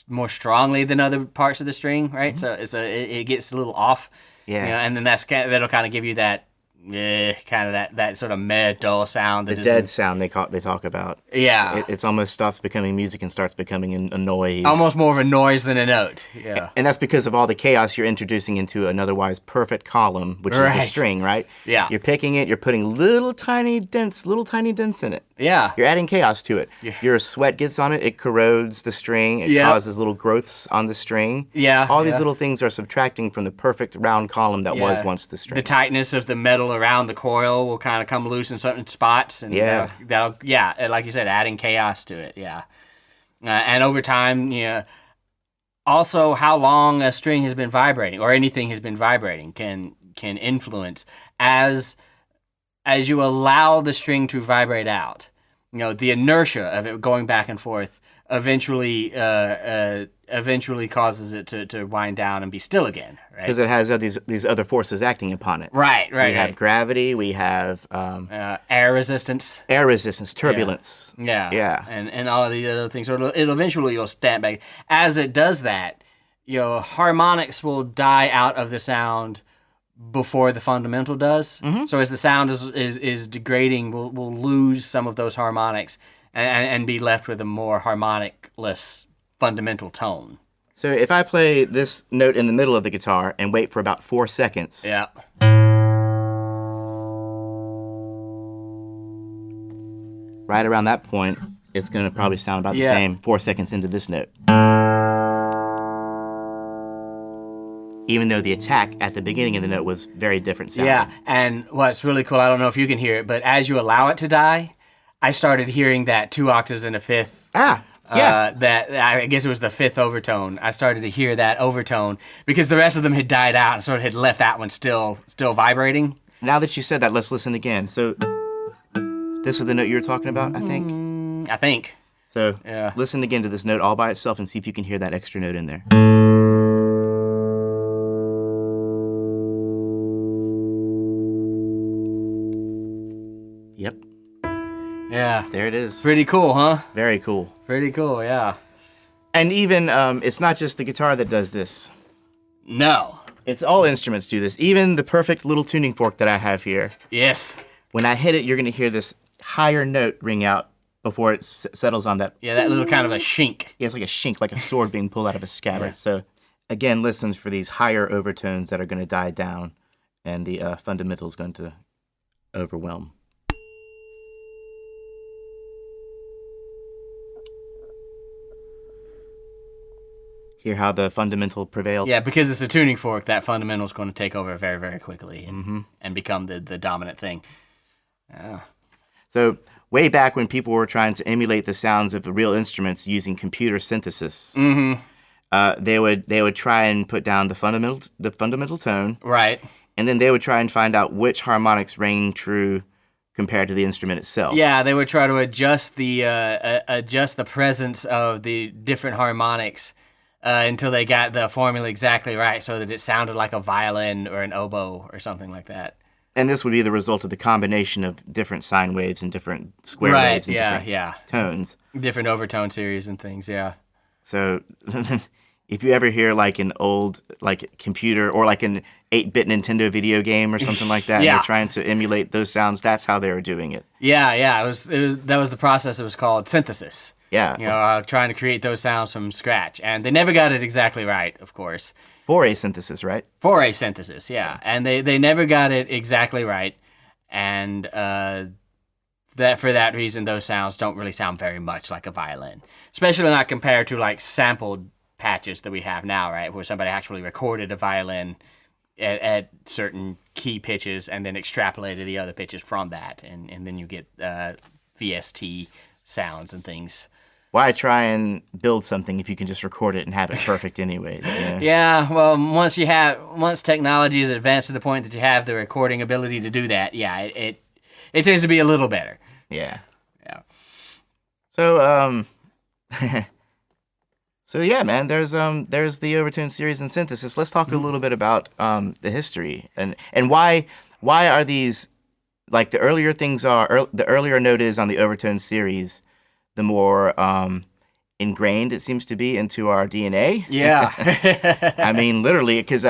more strongly than other parts of the string, right? Mm-hmm. So it gets a little off. Yeah. And then that'll kind of give you that that sort of meh, dull sound. The dead sound they talk about. Yeah. It's almost stops becoming music and starts becoming a noise. Almost more of a noise than a note. Yeah. And that's because of all the chaos you're introducing into an otherwise perfect column, which is the string, right? Yeah. You're picking it, you're putting little tiny dents in it. Yeah. You're adding chaos to it. Yeah. Your sweat gets on it, it corrodes the string, it causes little growths on the string. Yeah. All these little things are subtracting from the perfect round column that was once the string. The tightness of the metal around the coil will kind of come loose in certain spots. And that'll like you said, adding chaos to it. Yeah. And over time, also how long a string has been vibrating or anything has been vibrating can influence as you allow the string to vibrate out. The inertia of it going back and forth eventually causes it to wind down and be still again, right? Because it has these other forces acting upon it. Right. We have gravity, we have air resistance, turbulence. Yeah. And all of these other things. So it'll eventually you'll stand back. As it does that, harmonics will die out of the sound before the fundamental does. Mm-hmm. So as the sound is degrading, we'll lose some of those harmonics and be left with a more harmonicless fundamental tone. So if I play this note in the middle of the guitar and wait for about 4 seconds. Yeah. Right around that point, it's going to probably sound about the same 4 seconds into this note. Even though the attack at the beginning of the note was very different sounding. Yeah, and what's really cool, I don't know if you can hear it, but as you allow it to die, I started hearing that 2 octaves and a fifth. That I guess it was the fifth overtone. I started to hear that overtone because the rest of them had died out and sort of had left that one still vibrating. Now that you said that, let's listen again. So this is the note you were talking about, I think? I think. So listen again to this note all by itself and see if you can hear that extra note in there. Yep. Yeah. There it is. Pretty cool, huh? Very cool. Pretty cool, yeah. And even, it's not just the guitar that does this. No. It's all instruments do this. Even the perfect little tuning fork that I have here. Yes. When I hit it, you're going to hear this higher note ring out before it settles on that. Yeah, that little kind of a shink. Yeah, it's like a shink, like a sword being pulled out of a scabbard. Yeah. So, again, listen for these higher overtones that are going to die down, and the fundamental is going to overwhelm. hear how the fundamental prevails. Yeah, because it's a tuning fork, that fundamental is going to take over very, very quickly and become the dominant thing. Yeah. So way back when people were trying to emulate the sounds of the real instruments using computer synthesis, they would try and put down the fundamental tone, Right. and then they would try and find out which harmonics rang true compared to the instrument itself. Yeah, they would try to adjust the presence of the different harmonics until they got the formula exactly right, so that it sounded like a violin or an oboe or something like that. And this would be the result of the combination of different sine waves and different square waves and different tones. Different overtone series and things, yeah. So if you ever hear like an old like computer or like an 8-bit Nintendo video game or something like that, and they're trying to emulate those sounds, that's how they were doing it. Yeah, that was the process. It was called synthesis. Yeah. Trying to create those sounds from scratch. And they never got it exactly right, of course. Four-A synthesis, right? Four-A synthesis, yeah. And they never got it exactly right. And that for that reason, those sounds don't really sound very much like a violin. Especially not compared to like sampled patches that we have now, right? Where somebody actually recorded a violin at certain key pitches and then extrapolated the other pitches from that. And then you get VST sounds and things. Why try and build something if you can just record it and have it perfect anyway? Yeah, well, once technology is advanced to the point that you have the recording ability to do that, it tends to be a little better. Yeah. Yeah. So yeah, man. There's the Overtone series and synthesis. Let's talk a little bit about the history and why are these, like, the earlier things are the earlier note is on the Overtone series, the more ingrained it seems to be into our DNA. Yeah. I mean, literally, because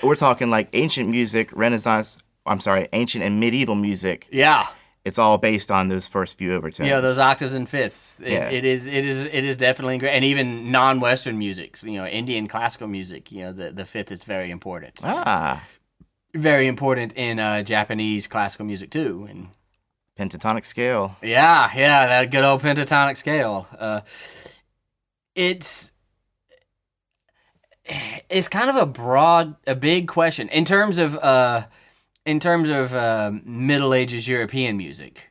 we're talking like ancient and medieval music. Yeah. It's all based on those first few overtones. Yeah, those octaves and fifths. It is definitely great. And even non-Western music, Indian classical music, the fifth is very important. Very important in Japanese classical music too. And Pentatonic Scale. Yeah, that good old pentatonic scale. It's kind of a big question in terms of Middle Ages European music.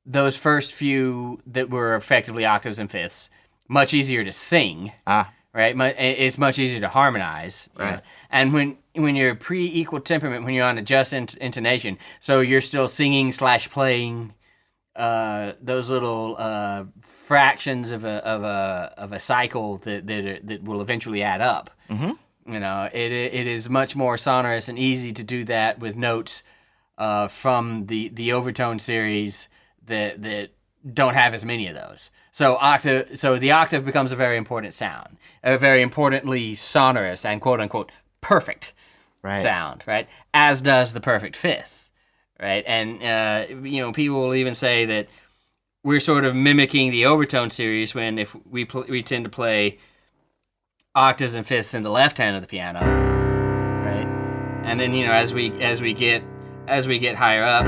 Those first few that were effectively octaves and fifths, much easier to sing. Right, it's much easier to harmonize. Right, and when you're pre-equal temperament, when you're on a just intonation, so you're still singing / playing those little fractions of a cycle that will eventually add up. Mm-hmm. It is much more sonorous and easy to do that with notes from the Overtone series that don't have as many of those. So the octave becomes a very important sound, a very importantly sonorous and quote unquote perfect sound, right? As does the perfect fifth, right? And people will even say that we're sort of mimicking the Overtone series when if we tend to play octaves and fifths in the left hand of the piano, right? And then as we get higher up,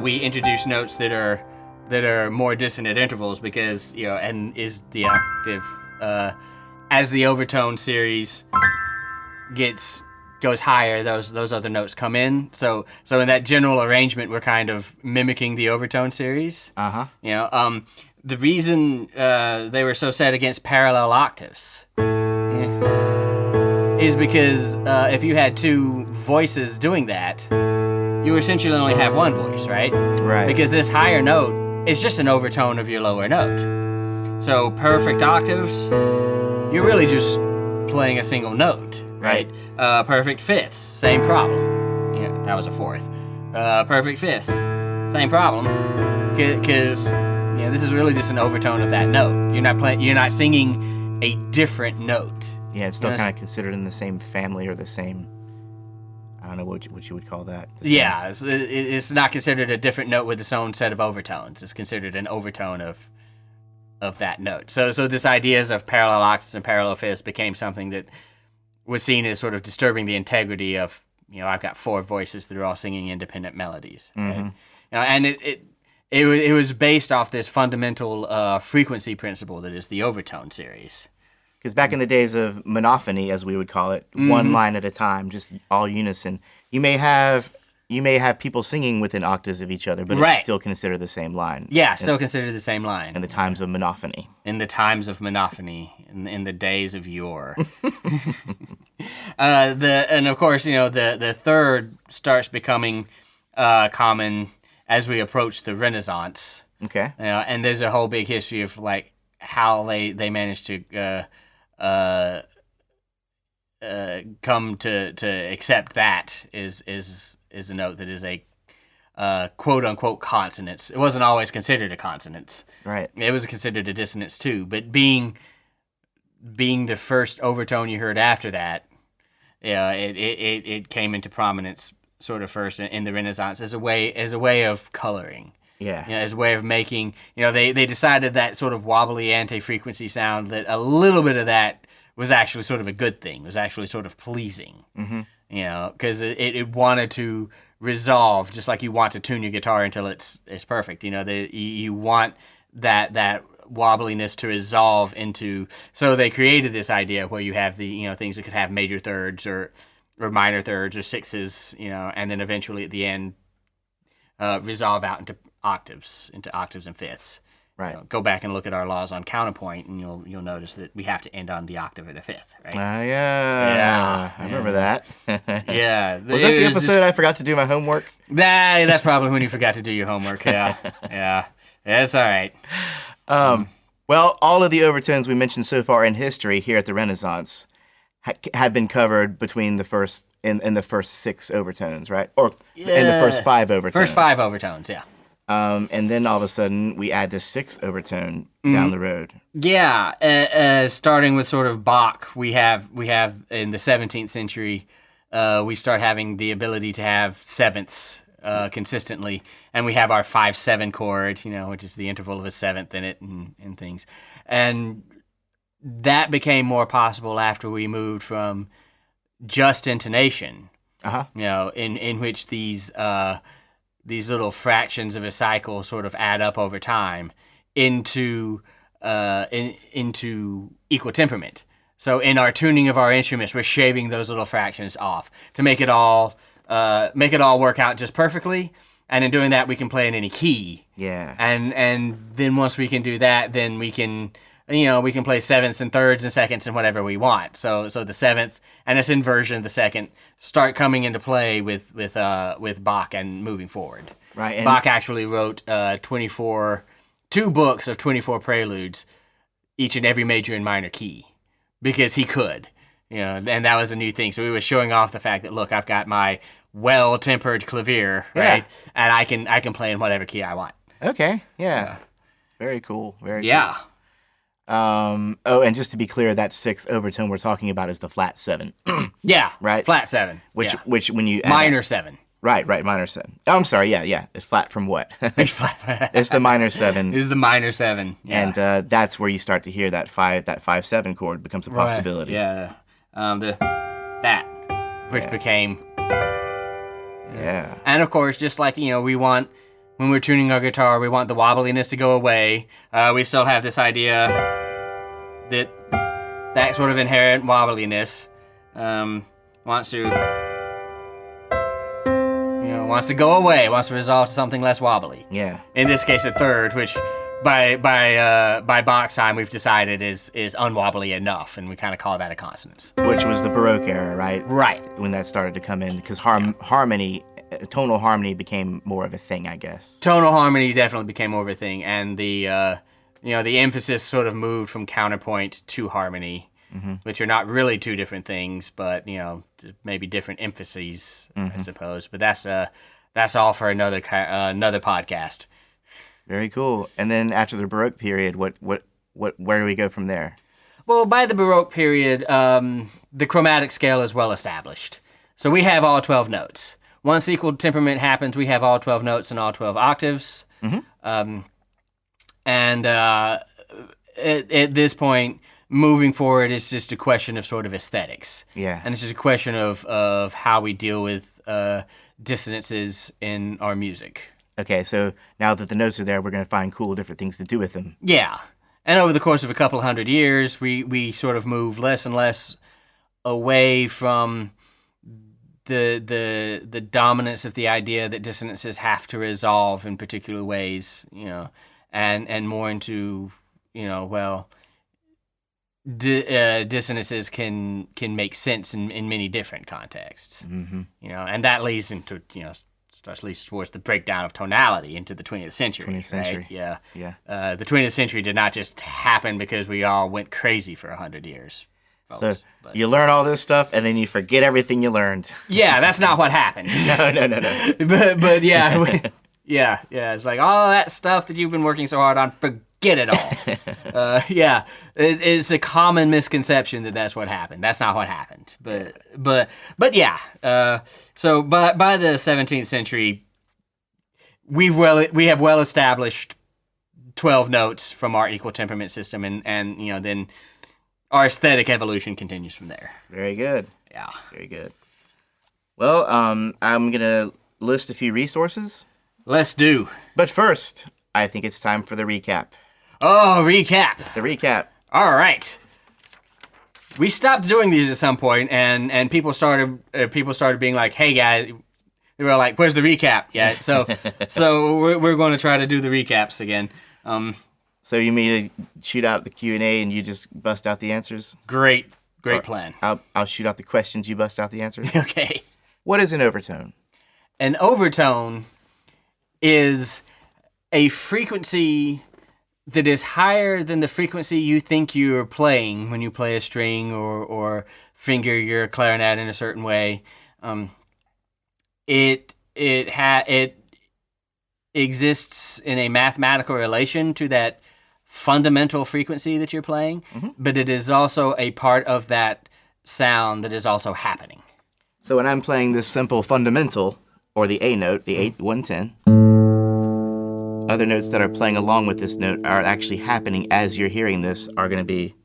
we introduce notes that are more dissonant intervals because and is the octave as the Overtone series goes higher, those other notes come in. So in that general arrangement, we're kind of mimicking the Overtone series. The reason they were so set against parallel octaves is because if you had two voices doing that, you essentially only have one voice, right? Right. Because this higher note is just an overtone of your lower note. So perfect octaves, you're really just playing a single note, right? Perfect fifths, same problem. That was a fourth. Perfect fifths, same problem. Because this is really just an overtone of that note. You're not singing a different note. Yeah, it's still kind of considered in the same family or the same. I don't know what you would call that. Yeah, it's not considered a different note with its own set of overtones. It's considered an overtone of that note. So this ideas of parallel octaves and parallel fifths became something that was seen as sort of disturbing the integrity of, I've got four voices that are all singing independent melodies. Mm-hmm. Right? And it was based off this fundamental frequency principle that is the Overtone Series. Because back in the days of monophony, as we would call it, one line at a time, just all unison, you may have people singing within octaves of each other, but it's still considered the same line. Yeah, still considered the same line. In the times of monophony. In the times of monophony, in the days of yore. And of course, the third starts becoming common as we approach the Renaissance. Okay. And there's a whole big history of like how they managed to come to accept that is a note that is a quote unquote consonance. It wasn't always considered a consonance. Right. It was considered a dissonance too. But being the first overtone you heard after that, it came into prominence sort of first in the Renaissance as a way of coloring. Yeah. As a way of making, they decided that sort of wobbly anti-frequency sound, that a little bit of that was actually sort of a good thing, was actually sort of pleasing. Mm-hmm. Because it wanted to resolve, just like you want to tune your guitar until it's perfect. You want that wobbliness to resolve into. So they created this idea where you have the things that could have major thirds or minor thirds or sixes, and then eventually at the end resolve out into octaves and fifths. Right. Go back and look at our laws on counterpoint, and you'll notice that we have to end on the octave or the fifth, right? Yeah. I remember that. Yeah. Was that the episode I forgot to do my homework? That's probably when you forgot to do your homework. Yeah. Yeah. That's all right. Well, all of the overtones we mentioned so far in history here at the Renaissance have been covered between the first in the first 6 overtones, right? Or in the first 5 overtones. First 5 overtones, yeah. And then all of a sudden we add this 6th overtone down the road. Yeah, starting with sort of Bach, we have in the 17th century, we start having the ability to have sevenths consistently, and we have our 5/7 chord, which is the interval of a seventh in it and things, and that became more possible after we moved from just intonation, in which these little fractions of a cycle sort of add up over time into equal temperament. So in our tuning of our instruments, we're shaving those little fractions off to make it all work out just perfectly. And in doing that, we can play in any key. Yeah. And then once we can do that, then we can play sevenths and thirds and seconds and whatever we want. So the seventh and its inversion of the second start coming into play with Bach and moving forward. Right. And Bach actually wrote 2 books of 24 preludes, each in every major and minor key, because he could. And that was a new thing. So he was showing off the fact that, look, I've got my well-tempered clavier, right? And I can play in whatever key I want. Okay. Yeah. Very cool. Very cool. And just to be clear, that 6th overtone we're talking about is the flat 7. Yeah. Right? Flat 7. Which when you minor 7. Right, minor 7. Oh, I'm sorry, yeah. It's flat from what? It's the minor 7. It's the minor 7. Yeah. And that's where you start to hear that 5/7 chord becomes a possibility. Yeah. Which became. Yeah. And of course, just like we want. When we're tuning our guitar, we want the wobbliness to go away. We still have this idea that sort of inherent wobbliness wants to go away, wants to resolve to something less wobbly. Yeah. In this case, a third, which by Bach's time we've decided is unwobbly enough, and we kind of call that a consonance. Which was the Baroque era, right? Right. When that started to come in, because harmony. Tonal harmony became more of a thing, I guess. Tonal harmony definitely became more of a thing, and the emphasis sort of moved from counterpoint to harmony, which are not really 2 different things, but maybe different emphases, I suppose. But that's all for another podcast. Very cool. And then after the Baroque period, where do we go from there? Well, by the Baroque period, the chromatic scale is well established, so we have all 12 notes. Once equal temperament happens, we have all 12 notes and all 12 octaves. And at this point, moving forward, it's just a question of sort of aesthetics. Yeah. And it's just a question of how we deal with dissonances in our music. Okay, so now that the notes are there, we're going to find cool different things to do with them. Yeah. And over the course of a couple hundred years, we sort of move less and less away from the dominance of the idea that dissonances have to resolve in particular ways, and more into, dissonances can make sense in many different contexts, and that leads into, leads towards the breakdown of tonality into the 20th century. 20th century. Right? Yeah. The 20th century did not just happen because we all went crazy for 100 years. So you learn all this stuff, and then you forget everything you learned. Yeah, that's not what happened. No. But yeah, yeah. It's like all that stuff that you've been working so hard on, forget it all. It's a common misconception that that's what happened. That's not what happened. But yeah. So by the 17th century, we have well established 12 notes from our equal temperament system, and then our aesthetic evolution continues from there. Very good. Yeah. Very good. Well, I'm going to list a few resources. Let's do. But first, I think it's time for the recap. Oh, recap. The recap. All right. We stopped doing these at some point, and people started being like, "Hey, guys," they were like, "Where's the recap?" Yeah. So we're going to try to do the recaps again. So you mean to shoot out the Q&A and you just bust out the answers? Great plan. I'll shoot out the questions, you bust out the answers? Okay. What is an overtone? An overtone is a frequency that is higher than the frequency you think you're playing when you play a string or finger your clarinet in a certain way. It exists in a mathematical relation to that fundamental frequency that you're playing, but it is also a part of that sound that is also happening. So when I'm playing this simple fundamental, or the A note, the 8-110, other notes that are playing along with this note are actually happening as you're hearing this are going to be...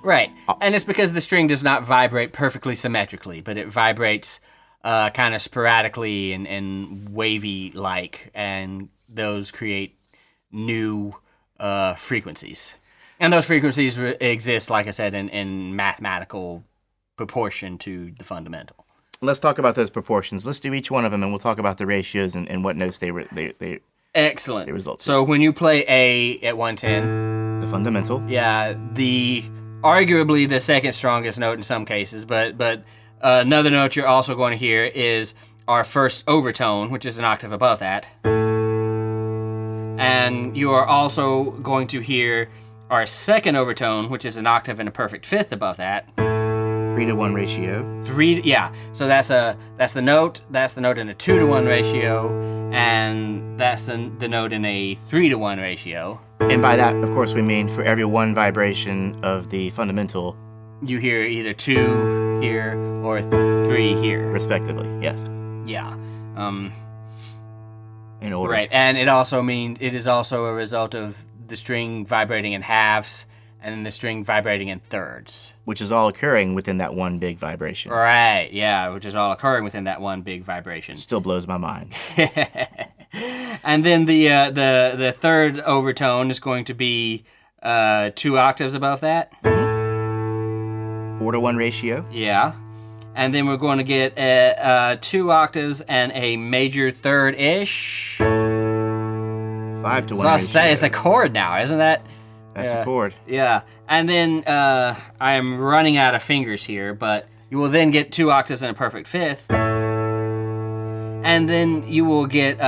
Right, and it's because the string does not vibrate perfectly symmetrically, but it vibrates kind of sporadically and wavy-like, and those create new frequencies. And those frequencies exist, like I said, in mathematical proportion to the fundamental. Let's talk about those proportions. Let's do each one of them, and we'll talk about the ratios and what notes they Excellent. They result. So when you play A at 110, the fundamental. Yeah, arguably the second strongest note in some cases, but another note you're also going to hear is our first overtone, which is an octave above that. And you are also going to hear our second overtone, which is an octave and a perfect fifth above that. 3-to-1 ratio. So that's the note in a 2-to-1 ratio, and that's the note in a 3-to-1 ratio. And by that, of course, we mean for every one vibration of the fundamental, you hear either 2 here or 3 here, respectively. Yes. Yeah. In order. Right, and it is also a result of the string vibrating in halves and then the string vibrating in thirds. Which is all occurring within that one big vibration. Right, yeah, which is all occurring within that one big vibration. Still blows my mind. And then the third overtone is going to be 2 octaves above that. 4-to-1 ratio. Yeah. And then we're going to get 2 octaves and a major third-ish. 5-to-1 ratio. It's a chord now, isn't that? That's a chord. Yeah. And then I am running out of fingers here, but you will then get 2 octaves and a perfect fifth. And then you will get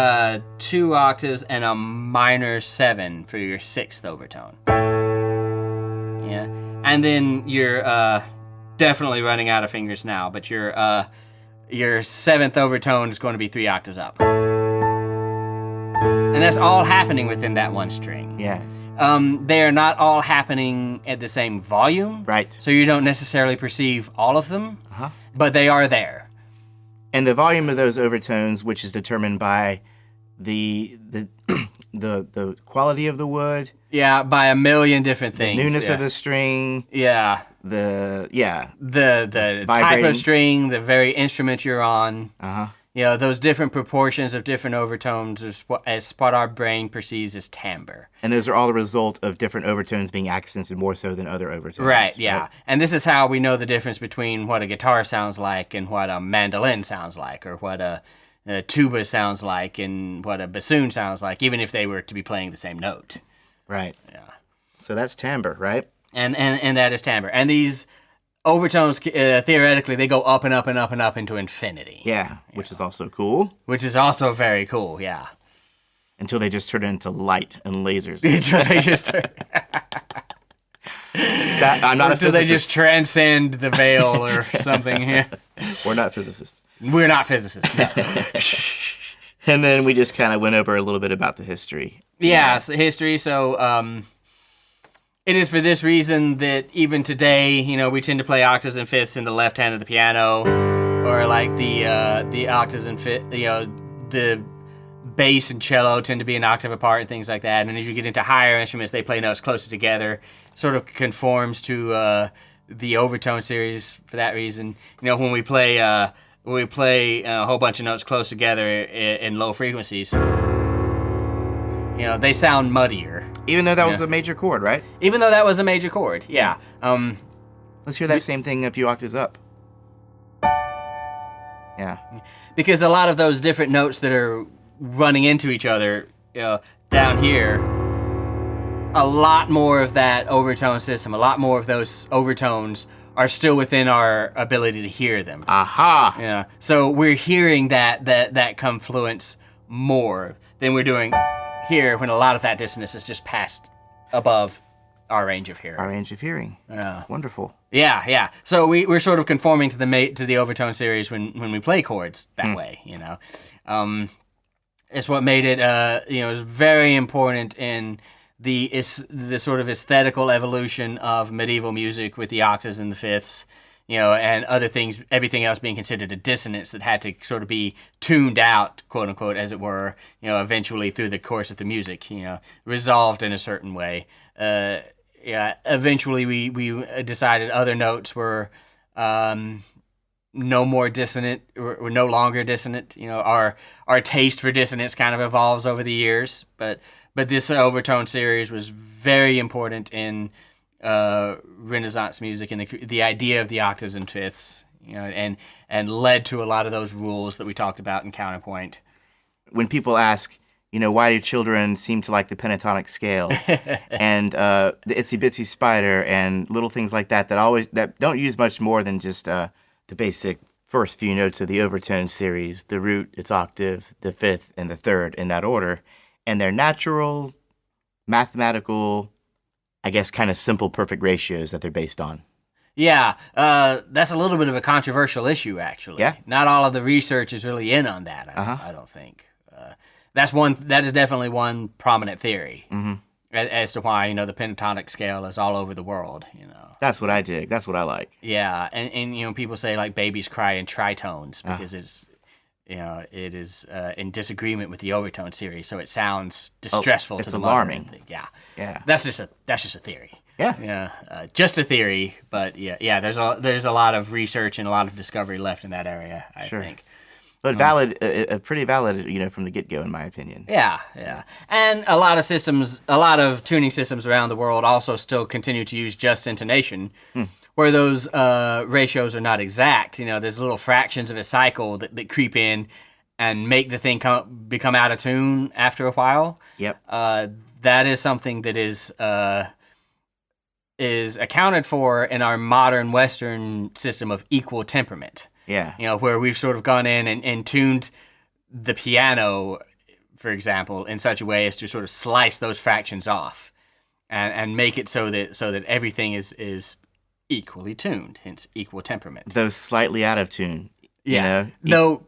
2 octaves and a minor 7 for your 6th overtone. Yeah. And then you're definitely running out of fingers now, but your 7th overtone is going to be 3 octaves up. And that's all happening within that one string. Yeah. They are not all happening at the same volume. Right. So you don't necessarily perceive all of them, but they are there. And the volume of those overtones, which is determined by the quality of the wood. Yeah, by a million different things. The newness of the string. Yeah. the type vibrating of string, the very instrument you're on. Uh-huh. Those different proportions of different overtones is what our brain perceives as timbre. And those are all the result of different overtones being accented more so than other overtones. Right, yeah. Right? And this is how we know the difference between what a guitar sounds like and what a mandolin sounds like, or what a tuba sounds like and what a bassoon sounds like, even if they were to be playing the same note. Right. Yeah. So that's timbre, right? And that is timbre. And these overtones, theoretically, they go up and up and up and up into infinity. Yeah, which is also cool. Which is also very cool, yeah. Until they just turn into light and lasers. Until they just turn... I'm not a physicist. Until they just transcend the veil or something. Yeah. We're not physicists. We're not physicists, no. And then we just kind of went over a little bit about the history. Yeah, so history. So it is for this reason that even today, we tend to play octaves and fifths in the left hand of the piano, or like the octaves and fifths, the bass and cello tend to be an octave apart and things like that. And as you get into higher instruments, they play notes closer together. Sort of conforms to the Overtone series for that reason. When we play a whole bunch of notes close together in low frequencies, they sound muddier. Even though that was a major chord, right? Even though that was a major chord, yeah. Let's hear that same thing a few octaves up. Yeah. Because a lot of those different notes that are running into each other down here, a lot more of that overtone system, a lot more of those overtones are still within our ability to hear them. Aha! Yeah. So we're hearing that confluence more than we're doing here, when a lot of that dissonance is just passed above our range of hearing. Our range of hearing. Yeah. Wonderful. Yeah. So we're sort of conforming to the Overtone series when we play chords that way. It's what made it is very important in the sort of aesthetical evolution of medieval music with the octaves and the fifths, and other things, everything else being considered a dissonance that had to sort of be tuned out, quote unquote, as it were, eventually through the course of the music, resolved in a certain way. Eventually we decided other notes were no more dissonant, or no longer dissonant. Our taste for dissonance kind of evolves over the years, but this Overtone series was very important in Renaissance music and the idea of the octaves and fifths, and led to a lot of those rules that we talked about in Counterpoint. When people ask, why do children seem to like the pentatonic scale and the itsy bitsy spider and little things like that that don't use much more than just the basic first few notes of the Overtone series, the root, its octave, the fifth, and the third in that order, and they're natural, mathematical, I guess kind of simple perfect ratios that they're based on. Yeah, that's a little bit of a controversial issue, actually. Yeah? Not all of the research is really in on that, I don't think. That is definitely one prominent theory as to why, the pentatonic scale is all over the world, That's what I dig. That's what I like. Yeah, and people say, like, babies cry in tritones because it is in disagreement with the Overtone series, so it sounds distressful to the alarming. Yeah. That's just a theory. Yeah. Just a theory, but there's a lot of research and a lot of discovery left in that area, I think. But valid, pretty valid, from the get-go, in my opinion. Yeah. And a lot of tuning systems around the world also still continue to use just intonation, where those ratios are not exact. There's little fractions of a cycle that creep in and make the thing become out of tune after a while. Yep. That is something that is accounted for in our modern Western system of equal temperament. Yeah. Where we've sort of gone in and tuned the piano, for example, in such a way as to sort of slice those fractions off and make it so that everything is equally tuned, hence equal temperament. Though slightly out of tune. Though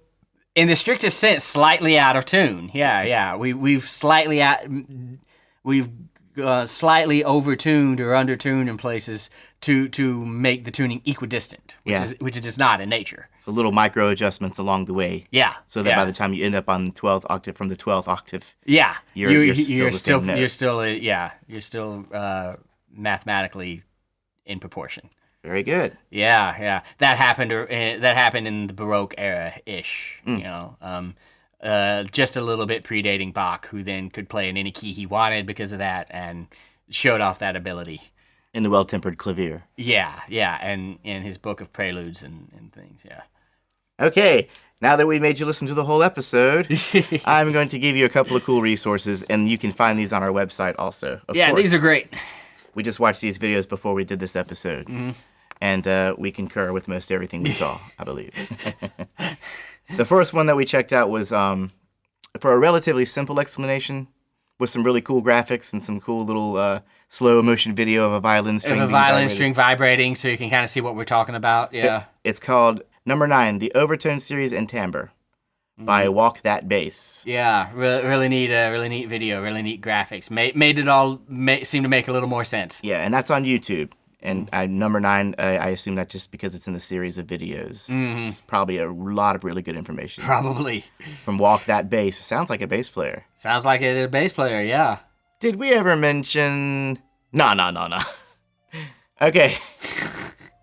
in the strictest sense, slightly out of tune. Yeah. We've slightly slightly overtuned or undertuned in places to make the tuning equidistant, which it is not in nature. So little micro adjustments along the way. Yeah. So that by the time you end up on the 12th octave from the 12th octave, you're still mathematically in proportion. Very good. Yeah. That happened in the Baroque era-ish, just a little bit predating Bach, who then could play in any key he wanted because of that and showed off that ability. In the Well-Tempered Clavier. Yeah, and in his book of preludes and things, yeah. Okay, now that we made you listen to the whole episode, I'm going to give you a couple of cool resources, and you can find these on our website also. Of course. These are great. We just watched these videos before we did this episode, and we concur with most everything we saw, I believe. The first one that we checked out was for a relatively simple explanation with some really cool graphics and some cool little slow motion video of a violin string vibrating, so you can kind of see what we're talking about. Yeah. It's called number 9, the Overtone Series and Timbre by Walk That Bass. Yeah, really neat video, really neat graphics. Made it all seem to make a little more sense. Yeah, and that's on YouTube. And number 9, I assume that just because it's in a series of videos. It's probably a lot of really good information. Probably. From Walk That Bass. Sounds like a bass player. Sounds like a bass player, yeah. Did we ever mention... No. Okay.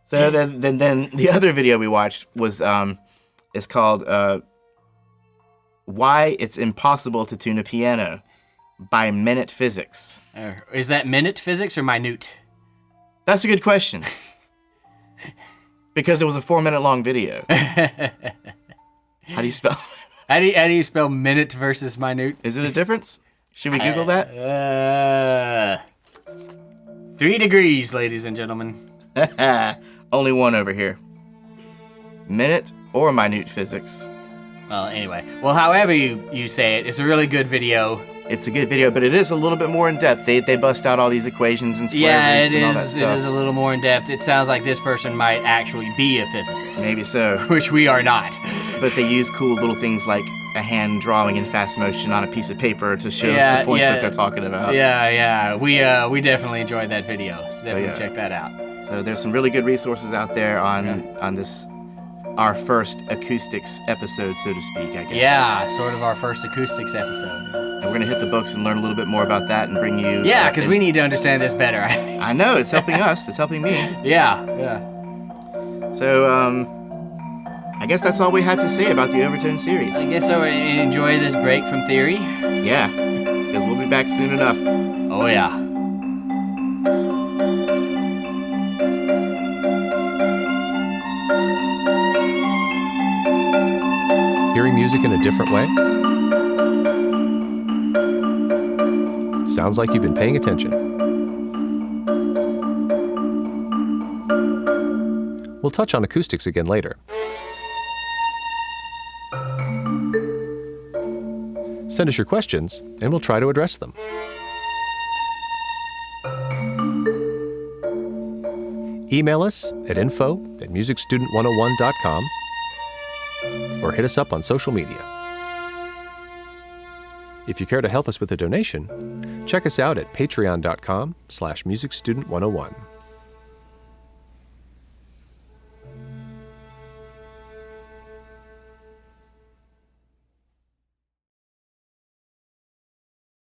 So then the other video we watched was is called Why It's Impossible to Tune a Piano by Minute Physics. Is that minute physics or minute? That's a good question. Because it was a 4-minute long video. How do you spell? How do you spell minute versus minute? Is it a difference? Should we Google that? 3 degrees, ladies and gentlemen. Only one over here. Minute or minute physics. Well, anyway. Well, however you say it, it's a really good video. It's a good video, but it is a little bit more in depth. They bust out all these equations and square roots and all that stuff. It is a little more in depth. It sounds like this person might actually be a physicist. Maybe so. Which we are not. But they use cool little things like a hand drawing in fast motion on a piece of paper to show the points that they're talking about. Yeah. We definitely enjoyed that video. Definitely check that out. So there's some really good resources out there on this, our first acoustics episode, so to speak, I guess. Yeah, sort of our first acoustics episode. And we're going to hit the books and learn a little bit more about that and bring you... Yeah, because we need to understand this better, I think. I know, it's helping us. It's helping me. Yeah. So, I guess that's all we had to say about the Overtone series. I guess so. Enjoy this break from theory. Yeah, because we'll be back soon enough. Oh, yeah. Hearing music in a different way? Sounds like you've been paying attention. We'll touch on acoustics again later. Send us your questions, and we'll try to address them. Email us at info@musicstudent101.com or hit us up on social media. If you care to help us with a donation, check us out at patreon.com/musicstudent101.